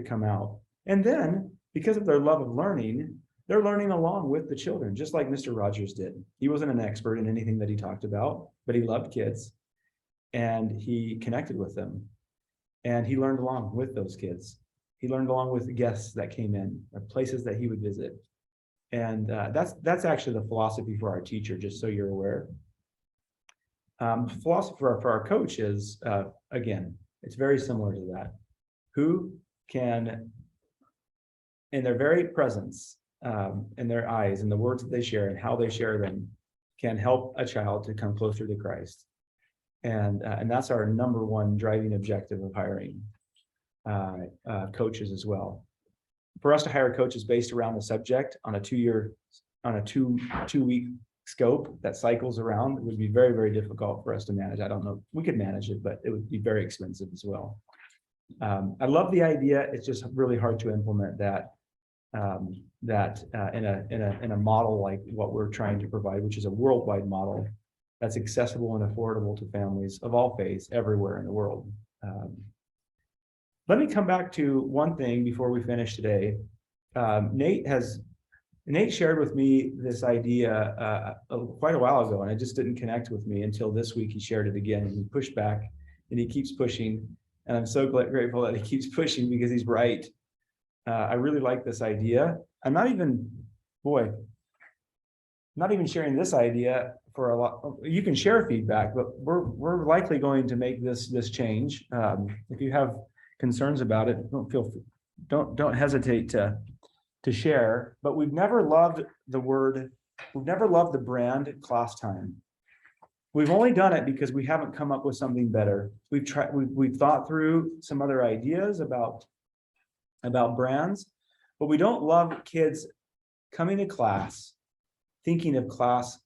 come out. And then, because of their love of learning, they're learning along with the children, just like Mr. Rogers did. He wasn't an expert in anything that he talked about, but he loved kids and he connected with them. And he learned along with those kids. He learned along with the guests that came in, or places that he would visit. And that's actually the philosophy for our teacher, just so you're aware. Philosophy for our coach is, again, it's very similar to that. Who can, in their very presence, in their eyes, and the words that they share and how they share them, can help a child to come closer to Christ. And that's our number one driving objective of hiring coaches as well. For us to hire coaches based around the subject on a two-week scope that cycles around, it would be very, very difficult for us to manage. I don't know, we could manage it, but it would be very expensive as well. I love the idea. It's just really hard to implement that in a model like what we're trying to provide, which is a worldwide model that's accessible and affordable to families of all faiths everywhere in the world. Let me come back to one thing before we finish today. Nate shared with me this idea quite a while ago, and it just didn't connect with me until this week. He shared it again, and he pushed back, and he keeps pushing. And I'm so grateful that he keeps pushing, because he's right. I really like this idea. I'm not even sharing this idea for a lot. You can share feedback, but we're likely going to make this change. If you have concerns about it, don't hesitate to share. But we've never loved the brand class time. We've only done it because we haven't come up with something better. We've thought through some other ideas about brands, but we don't love kids coming to class, thinking of class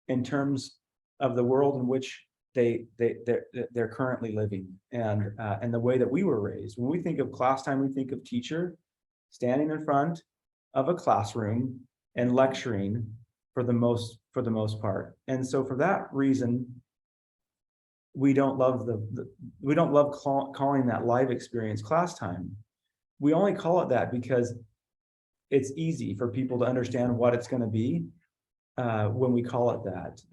in terms of the world in which they're currently living, and the way that we were raised. When we think of class time, we think of teacher standing in front of a classroom and lecturing for the most part. And so for that reason, we don't love calling that live experience class time. We only call it that because it's easy for people to understand what it's going to be when we call it that.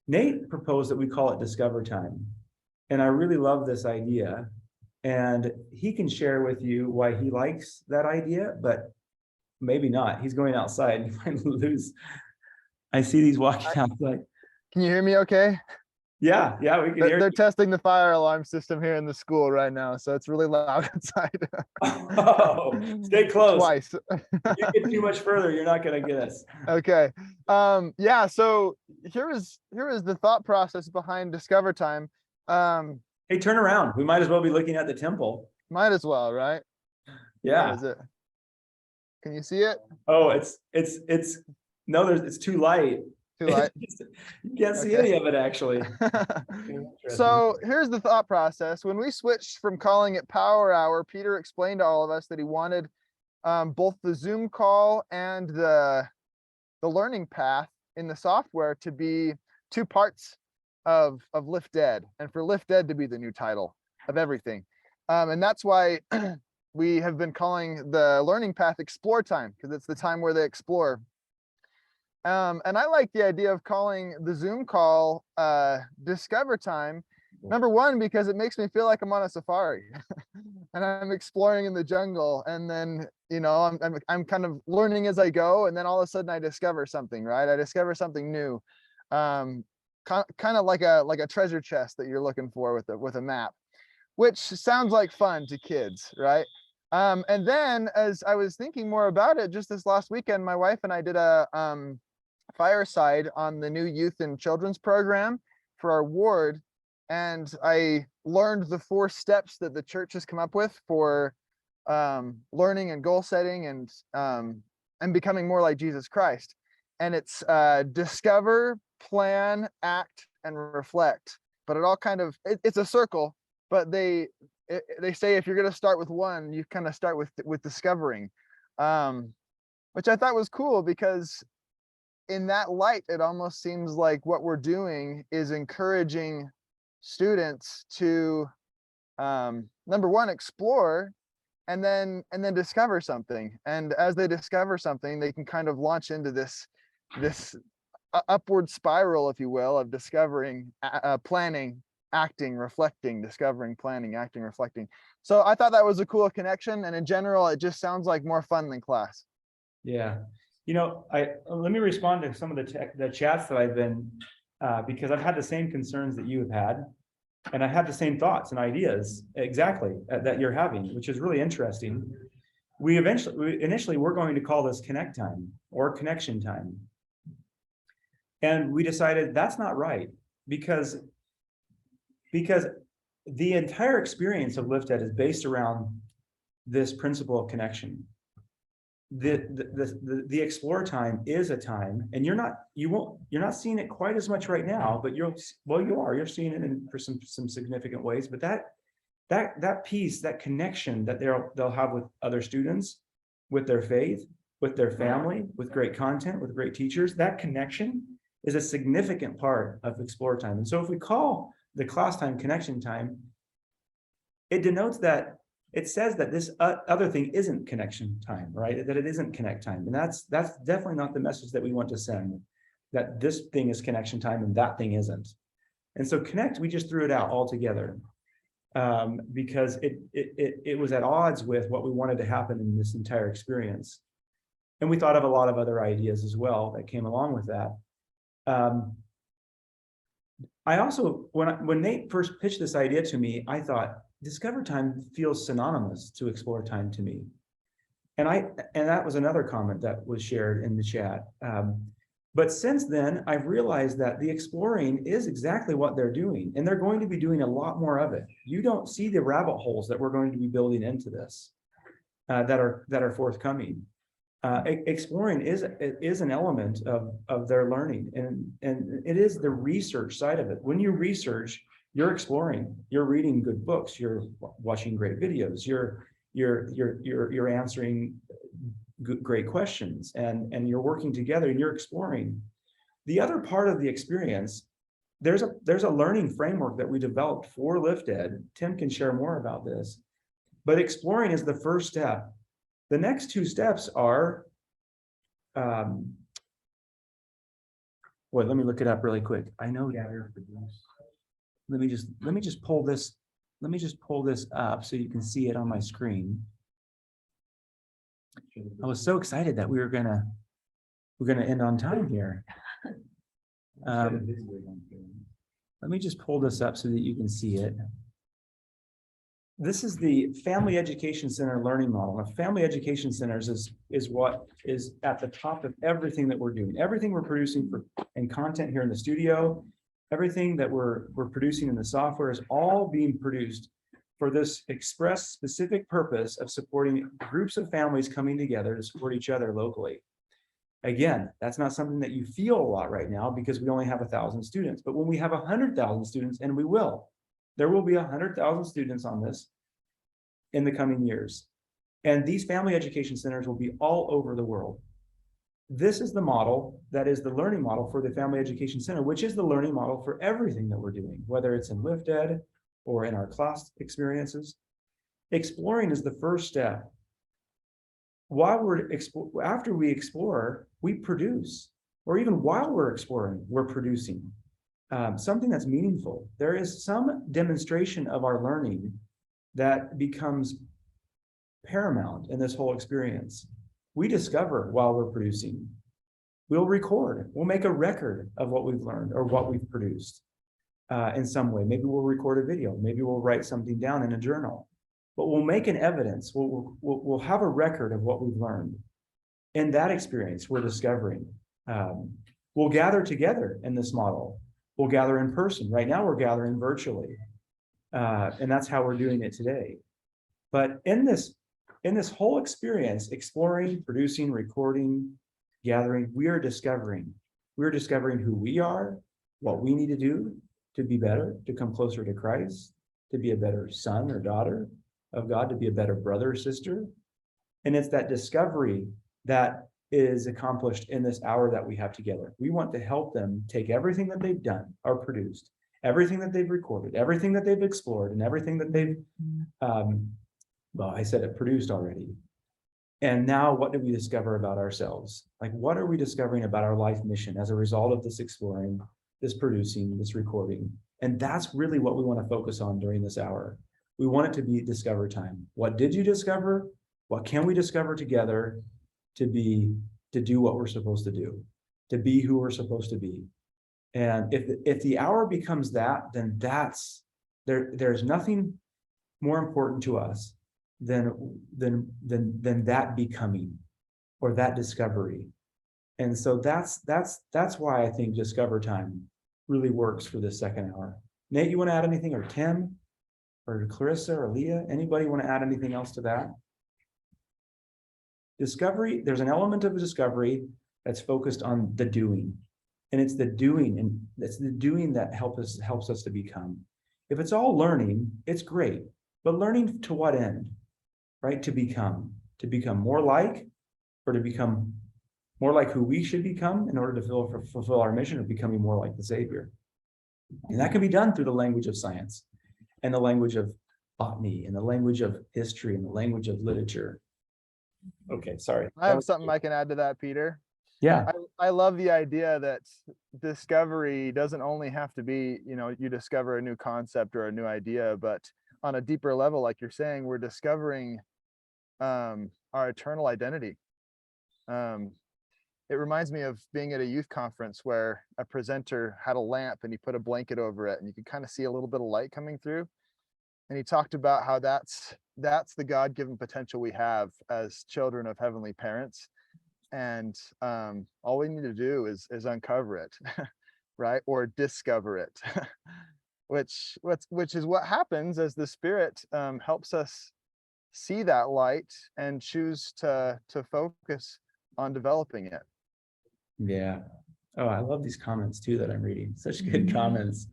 Nate proposed that we call it Discover Time. And I really love this idea. And he can share with you why he likes that idea, but maybe not. He's going outside and he might lose. I see these walking outside. Can you hear me okay? Yeah, we can hear They're you. testing the fire alarm system here in the school right now, so it's really loud outside. Oh, stay close. Twice. You get too much further, you're not going to get us. Okay. Yeah, so here is the thought process behind Discover Time. Hey, turn around. We might as well be looking at the temple. Might as well, right? Yeah. Where is it? Can you see it? Oh, it's too light. Too light. You can't see any of it, actually. So here's the thought process. When we switched from calling it Power Hour, Peter explained to all of us that he wanted both the Zoom call and the learning path in the software to be two parts of Lift Ed, and for Lift Ed to be the new title of everything. And that's why we have been calling the learning path explore time because it's the time where they explore. And I like the idea of calling the Zoom call discover time. Number one, because it makes me feel like I'm on a safari and I'm exploring in the jungle. And then, you know, I'm kind of learning as I go. And then all of a sudden I discover something, right? I discover something new. Kind of like a treasure chest that you're looking for with a map, which sounds like fun to kids, right? And then as I was thinking more about it, just this last weekend, my wife and I did a fireside on the new youth and children's program for our ward. And I learned the 4 steps that the church has come up with for learning and goal setting and becoming more like Jesus Christ. And it's discover, plan, act, and reflect. But it all kind of, it's a circle, but they say if you're going to start with one, you kind of start with discovering, which I thought was cool because in that light, it almost seems like what we're doing is encouraging students to number one, explore, and then discover something. And as they discover something, they can kind of launch into this upward spiral, if you will, of discovering, planning, acting, reflecting, discovering, planning, acting, reflecting. So I thought that was a cool connection. And in general, it just sounds like more fun than class. Yeah. You know, let me respond to some of the chats that I've been, because I've had the same concerns that you have had, and I have the same thoughts and ideas exactly that you're having, which is really interesting. Initially we're going to call this connect time or connection time. And we decided that's not right because the entire experience of LiftEd is based around this principle of connection. The explore time is a time, and you're not seeing it quite as much right now, but you're seeing it in for some significant ways. But that piece, that connection that they'll have with other students, with their faith, with their family, with great content, with great teachers, that connection is a significant part of explore time. And so if we call the class time connection time, it denotes that it says that this other thing isn't connection time, right? That it isn't connect time. And that's definitely not the message that we want to send, that this thing is connection time and that thing isn't. And so connect, we just threw it out altogether because it was at odds with what we wanted to happen in this entire experience. And we thought of a lot of other ideas as well that came along with that. I also, when Nate first pitched this idea to me, I thought, discover time feels synonymous to explore time to me. And that was another comment that was shared in the chat. But since then, I've realized that the exploring is exactly what they're doing, and they're going to be doing a lot more of it. You don't see the rabbit holes that we're going to be building into this that are forthcoming. Exploring is an element of their learning, and it is the research side of it. When you research, you're exploring, you're reading good books, you're watching great videos, you're answering great questions, and you're working together and you're exploring. The other part of the experience, there's a learning framework that we developed for LiftEd. Tim can share more about this, but exploring is the first step. The next 2 steps are, well, let me look it up really quick. I know. Let me just pull this. Let me just pull this up so you can see it on my screen. I was so excited that we're gonna end on time here. Let me just pull this up so that you can see it. This is the Family Education Center learning model. Now, Family Education Centers is what is at the top of everything that we're doing. Everything we're producing in content here in the studio, everything that we're producing in the software is all being produced for this express specific purpose of supporting groups of families coming together to support each other locally. Again, that's not something that you feel a lot right now because we only have 1,000 students. But when we have 100,000 students, and there will be 100,000 students on this in the coming years. And these family education centers will be all over the world. This is the model that is the learning model for the Family Education Center, which is the learning model for everything that we're doing, whether it's in LiftEd or in our class experiences. Exploring is the first step. After we explore, we produce, or even while we're exploring, we're producing something that's meaningful. There is some demonstration of our learning that becomes paramount in this whole experience. We discover while we're producing. We'll record, we'll make a record of what we've learned or what we've produced in some way. Maybe we'll record a video, maybe we'll write something down in a journal, but we'll make an evidence. We'll have a record of what we've learned. In that experience, we're discovering. We'll gather together in this model. We'll gather in person. Right now, we're gathering virtually. And that's how we're doing it today. But in this whole experience, exploring, producing, recording, gathering, we are discovering. We're discovering who we are, what we need to do to be better, to come closer to Christ, to be a better son or daughter of God, to be a better brother or sister. And it's that discovery that is accomplished in this hour that we have together. We want to help them take everything that they've done or produced, everything that they've recorded, everything that they've explored, and everything that they've, well, I said it produced already. And now what do we discover about ourselves? Like, what are we discovering about our life mission as a result of this exploring, this producing, this recording? And that's really what we want to focus on during this hour. We want it to be discover time. What did you discover? What can we discover together to do what we're supposed to do, to be who we're supposed to be? And if the hour becomes that, then there's nothing more important to us than that becoming or that discovery. And so that's why I think discover time really works for this second hour. Nate, you want to add anything, or Tim, or Clarissa, or Leah? Anybody want to add anything else to that? Discovery, there's an element of discovery that's focused on the doing. And it's the doing, and it's the doing that helps us to become. If it's all learning, it's great. But learning to what end? Right? To become more like, or to become more like who we should become in order to fulfill our mission of becoming more like the Savior. And that can be done through the language of science and the language of botany and the language of history and the language of literature. Okay, sorry. I have something I can add to that, Peter. Yeah. I love the idea that discovery doesn't only have to be, you discover a new concept or a new idea, but on a deeper level, like you're saying, we're discovering our eternal identity. It reminds me of being at a youth conference where a presenter had a lamp and he put a blanket over it and you could kind of see a little bit of light coming through. And he talked about how that's the God-given potential we have as children of heavenly parents. And all we need to do is uncover it, right? Or discover it, which is what happens as the Spirit helps us see that light and choose to focus on developing it. Yeah. Oh, I love these comments too that I'm reading. Such good comments.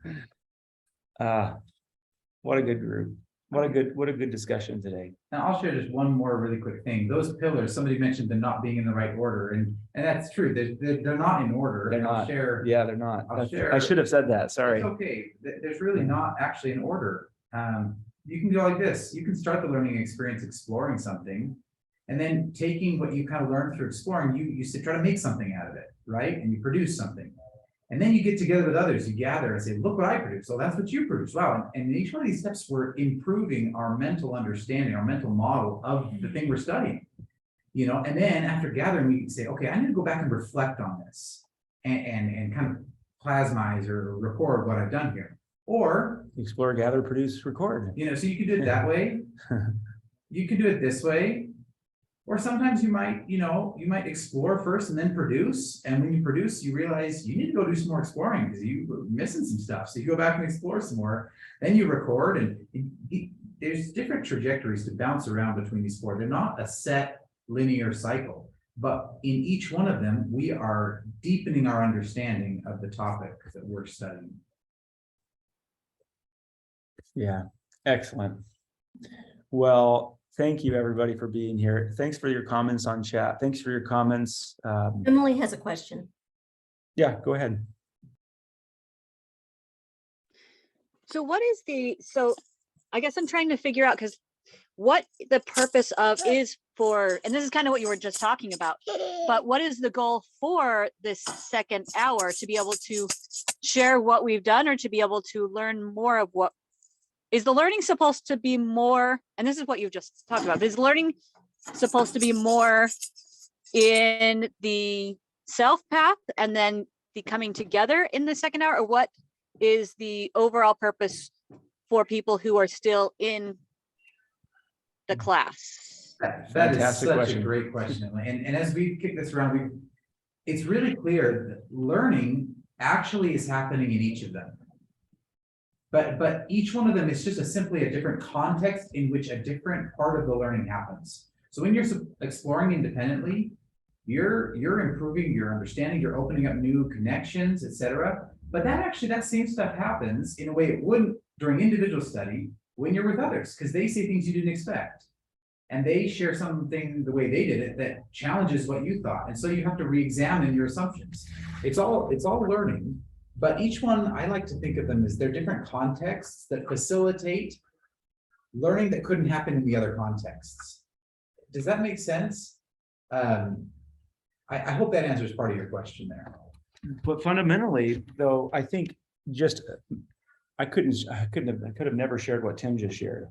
What a good group. What a good discussion today. Now I'll share just one more really quick thing. Those pillars, somebody mentioned them not being in the right order, and that's true. They're not in order. They're not. Yeah, they're not. I should have said that. Sorry. It's okay. There's really not actually an order. You can go like this. You can start the learning experience exploring something, and then taking what you kind of learned through exploring, you try to make something out of it, right? And you produce something. And then you get together with others, you gather and say, look what I produced. So that's what you produced. Wow. And in each one of these steps, we're improving our mental understanding, our mental model of the thing we're studying. And then after gathering, we can say, okay, I need to go back and reflect on this and kind of plasmize or record what I've done here. Or explore, gather, produce, record. So you can do it that way. You can do it this way. Or sometimes you might explore first and then produce. And when you produce, you realize you need to go do some more exploring because you were missing some stuff. So you go back and explore some more. Then you record, and there's different trajectories to bounce around between these four. They're not a set linear cycle, but in each one of them, we are deepening our understanding of the topic that we're studying. Yeah, excellent. Well, thank you, everybody, for being here. Thanks for your comments on chat. Thanks for your comments. Emily has a question. Yeah, go ahead. So I guess I'm trying to figure out, because what the purpose of is for, and this is kind of what you were just talking about, but what is the goal for this second hour, to be able to share what we've done, or to be able to learn more of what is the learning supposed to be more, and this is what you've just talked about, is learning supposed to be more in the self path and then the coming together in the second hour, or what is the overall purpose for people who are still in the class? That is Fantastic such question. a great question, Emily. And as we kick this around, it's really clear that learning actually is happening in each of them. But each one of them is just simply a different context in which a different part of the learning happens. So when you're exploring independently, you're improving your understanding, you're opening up new connections, etc. But that same stuff happens in a way it wouldn't during individual study when you're with others, because they say things you didn't expect. And they share something the way they did it that challenges what you thought. And so you have to re-examine your assumptions. It's all learning, but each one, I like to think of them as they're different contexts that facilitate learning that couldn't happen in the other contexts. Does that make sense? I hope that answers part of your question there. But fundamentally, though, I think just I could have never shared what Tim just shared.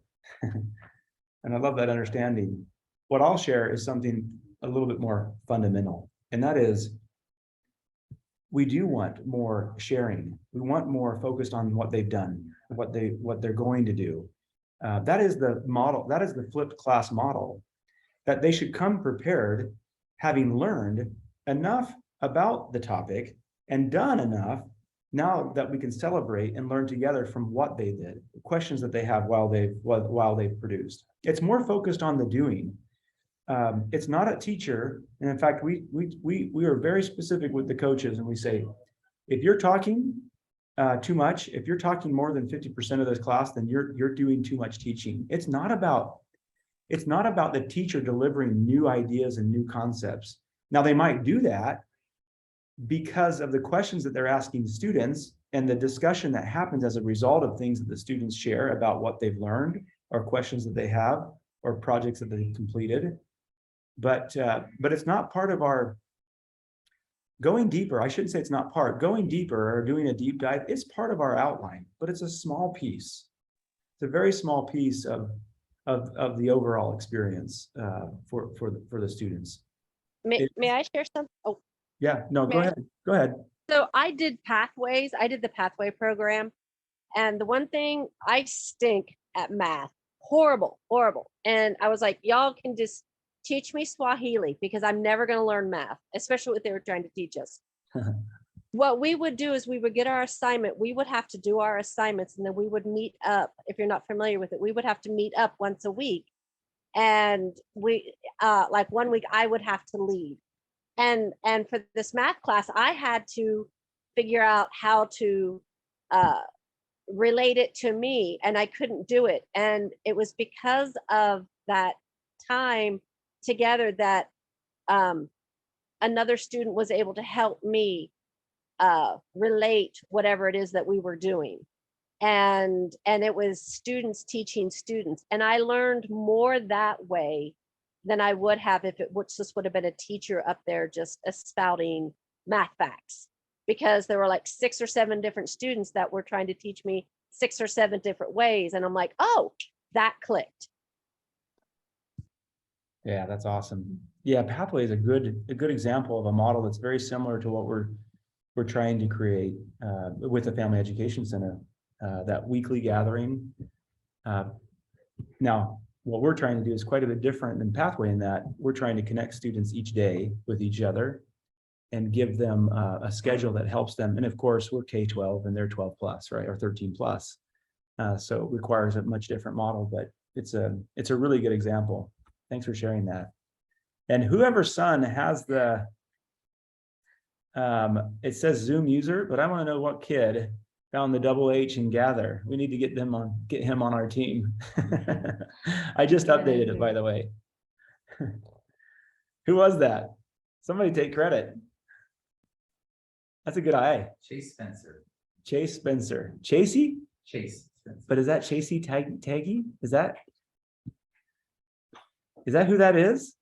And I love that understanding. What I'll share is something a little bit more fundamental, and that is we do want more sharing. We want more focused on what they've done, what they're going to do. That is the model. That is the flipped class model, that they should come prepared, having learned enough about the topic and done enough now that we can celebrate and learn together from what they did, the questions that they have while they've produced. It's more focused on the doing. It's not a teacher. And in fact, we are very specific with the coaches, and we say, if you're talking too much, if you're talking more than 50% of this class, then you're doing too much teaching. It's not about the teacher delivering new ideas and new concepts. Now, they might do that because of the questions that they're asking students and the discussion that happens as a result of things that the students share about what they've learned, or questions that they have, or projects that they've completed. But it's not part of our going deeper. I shouldn't say it's not part. Going deeper or doing a deep dive is part of our outline, but it's a small piece. It's a very small piece of the overall experience for the students. May I share something? Oh, Yeah, no, go May I- ahead. Go ahead. so I did pathways. I did the pathway program. And the one thing, I stink at math. Horrible. And I was like, y'all can just teach me Swahili, because I'm never going to learn math, especially what they were trying to teach us. What we would do is we would get our assignment. We would have to do our assignments, and then we would meet up. If you're not familiar with it, we would have to meet up once a week. And we, like 1 week, I would have to lead. And for this math class, I had to figure out how to relate it to me, and I couldn't do it. And it was because of that time together that another student was able to help me relate whatever it is that we were doing. And it was students teaching students. And I learned more that way than I would have if it just would have been a teacher up there just spouting math facts, because there were like 6 or 7 different students that were trying to teach me 6 or 7 different ways. And I'm like, oh, that clicked. Yeah, that's awesome. Yeah, Pathway is a good example of a model that's very similar to what we're trying to create with the Family Education Center, that weekly gathering. Now, what we're trying to do is quite a bit different than Pathway, in that we're trying to connect students each day with each other and give them a schedule that helps them. And of course, we're K-12 and they're 12 plus, right, or 13 plus. So it requires a much different model, but it's a really good example. Thanks for sharing that. And whoever's son has the, it says Zoom user, but I want to know what kid found the double H and gather. We need to get him on our team. I just updated it, by the way. Who was that? Somebody take credit. That's a good eye. Chase Spencer. Chasey? Chase Spencer. But is that Chasey Taggy? Is that? Is that who that is?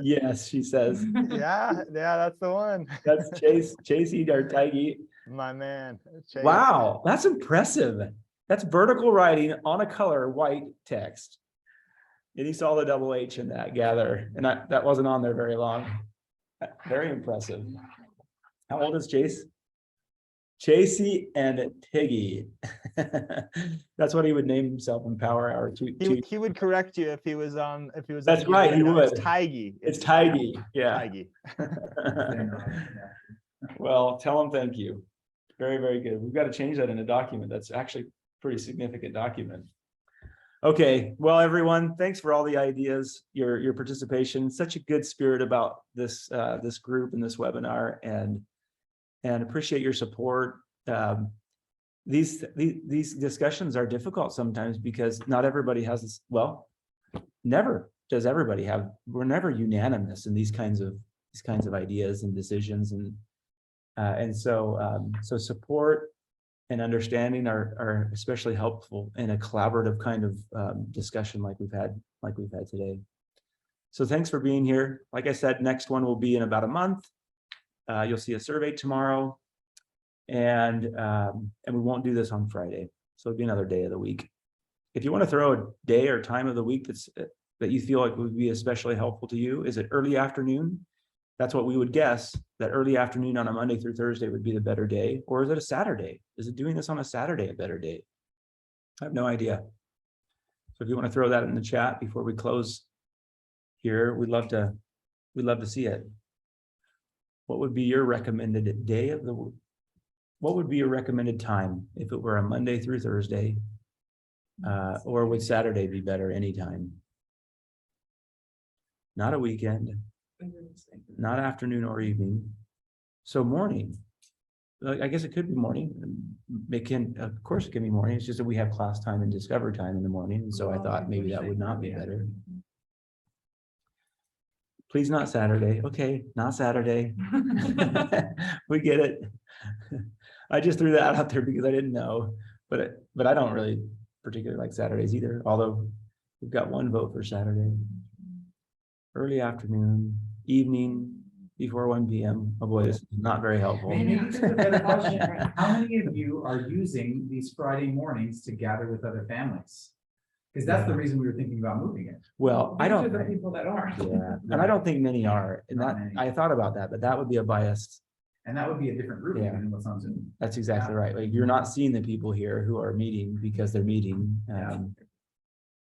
Yes, she says. Yeah, that's the one. That's Chasey Dartaghi. My man. Chase. Wow, that's impressive. That's vertical writing on a color white text. And he saw the double H in that, gather, and that wasn't on there very long. Very impressive. How old is Chase? Chasey and Tiggy. That's what he would name himself in Power Hour. He would correct you if he was on. That's right, he would. It's Tiggy. It's Tiggy. Yeah. Tiggy. Well, tell him thank you. Very, very good. We've got to change that in a document. That's actually a pretty significant document. Okay, well, everyone, thanks for all the ideas, your participation, such a good spirit about this this group and this webinar, and appreciate your support. These discussions are difficult sometimes because not everybody has this, well, never does everybody have, we're never unanimous in these kinds of ideas and decisions, and so support and understanding are especially helpful in a collaborative kind of discussion like we've had today. So thanks for being here. Like I said, next one will be in about a month. You'll see a survey tomorrow, and we won't do this on Friday, so it'll be another day of the week. If you want to throw a day or time of the week that you feel like would be especially helpful to you, is it early afternoon? That's what we would guess, that early afternoon on a Monday through Thursday would be the better day. Or is it a Saturday? Is it doing this on a Saturday a better day? I have no idea. So if you want to throw that in the chat before we close here, we'd love to see it. What would be your recommended day of the week? What would be your recommended time if it were a Monday through Thursday? Or would Saturday be better anytime? Not a weekend. Not afternoon or evening. So morning. I guess it could be morning. It can, of course, it can be morning. It's just that we have class time and discovery time in the morning. And so I thought maybe that would not be better. Please not Saturday. Okay, not Saturday. We get it. I just threw that out there because I didn't know. But I don't really particularly like Saturdays either. Although we've got one vote for Saturday. Early afternoon, evening, before 1 p.m. Oh boy, this is not very helpful. Maybe this is a better question. How many of you are using these Friday mornings to gather with other families? Because that's the reason we were thinking about moving it. Well, I don't. These are the people that are. Yeah, and I don't think many are. And Not that many. I thought about that, but that would be a biased. And that would be a different group Yeah. even than what's on Zoom. That's exactly right. Like you're not seeing the people here who are meeting because they're meeting.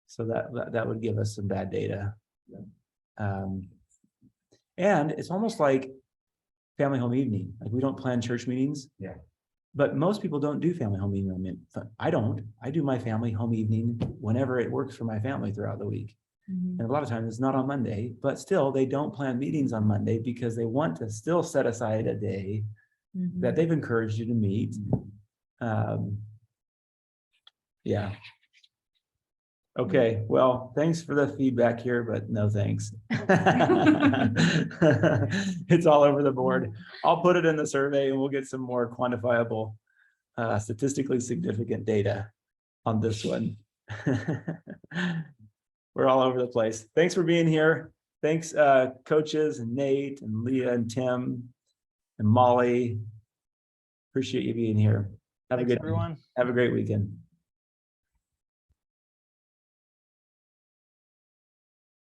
So that would give us some bad data. And it's almost like family home evening. Like we don't plan church meetings. Yeah. But most people don't do family home evening. I don't. I do my family home evening whenever it works for my family throughout the week. And a lot of times it's not on Monday, but still they don't plan meetings on Monday because they want to still set aside a day that they've encouraged you to meet. Yeah. Okay, well, thanks for the feedback here, but no thanks. It's all over the board. I'll put it in the survey and we'll get some more quantifiable, statistically significant data on this one. We're all over the place. Thanks for being here. Thanks, coaches and Nate and Leah and Tim and Molly. Appreciate you being here. Have a good everyone. Have a great weekend.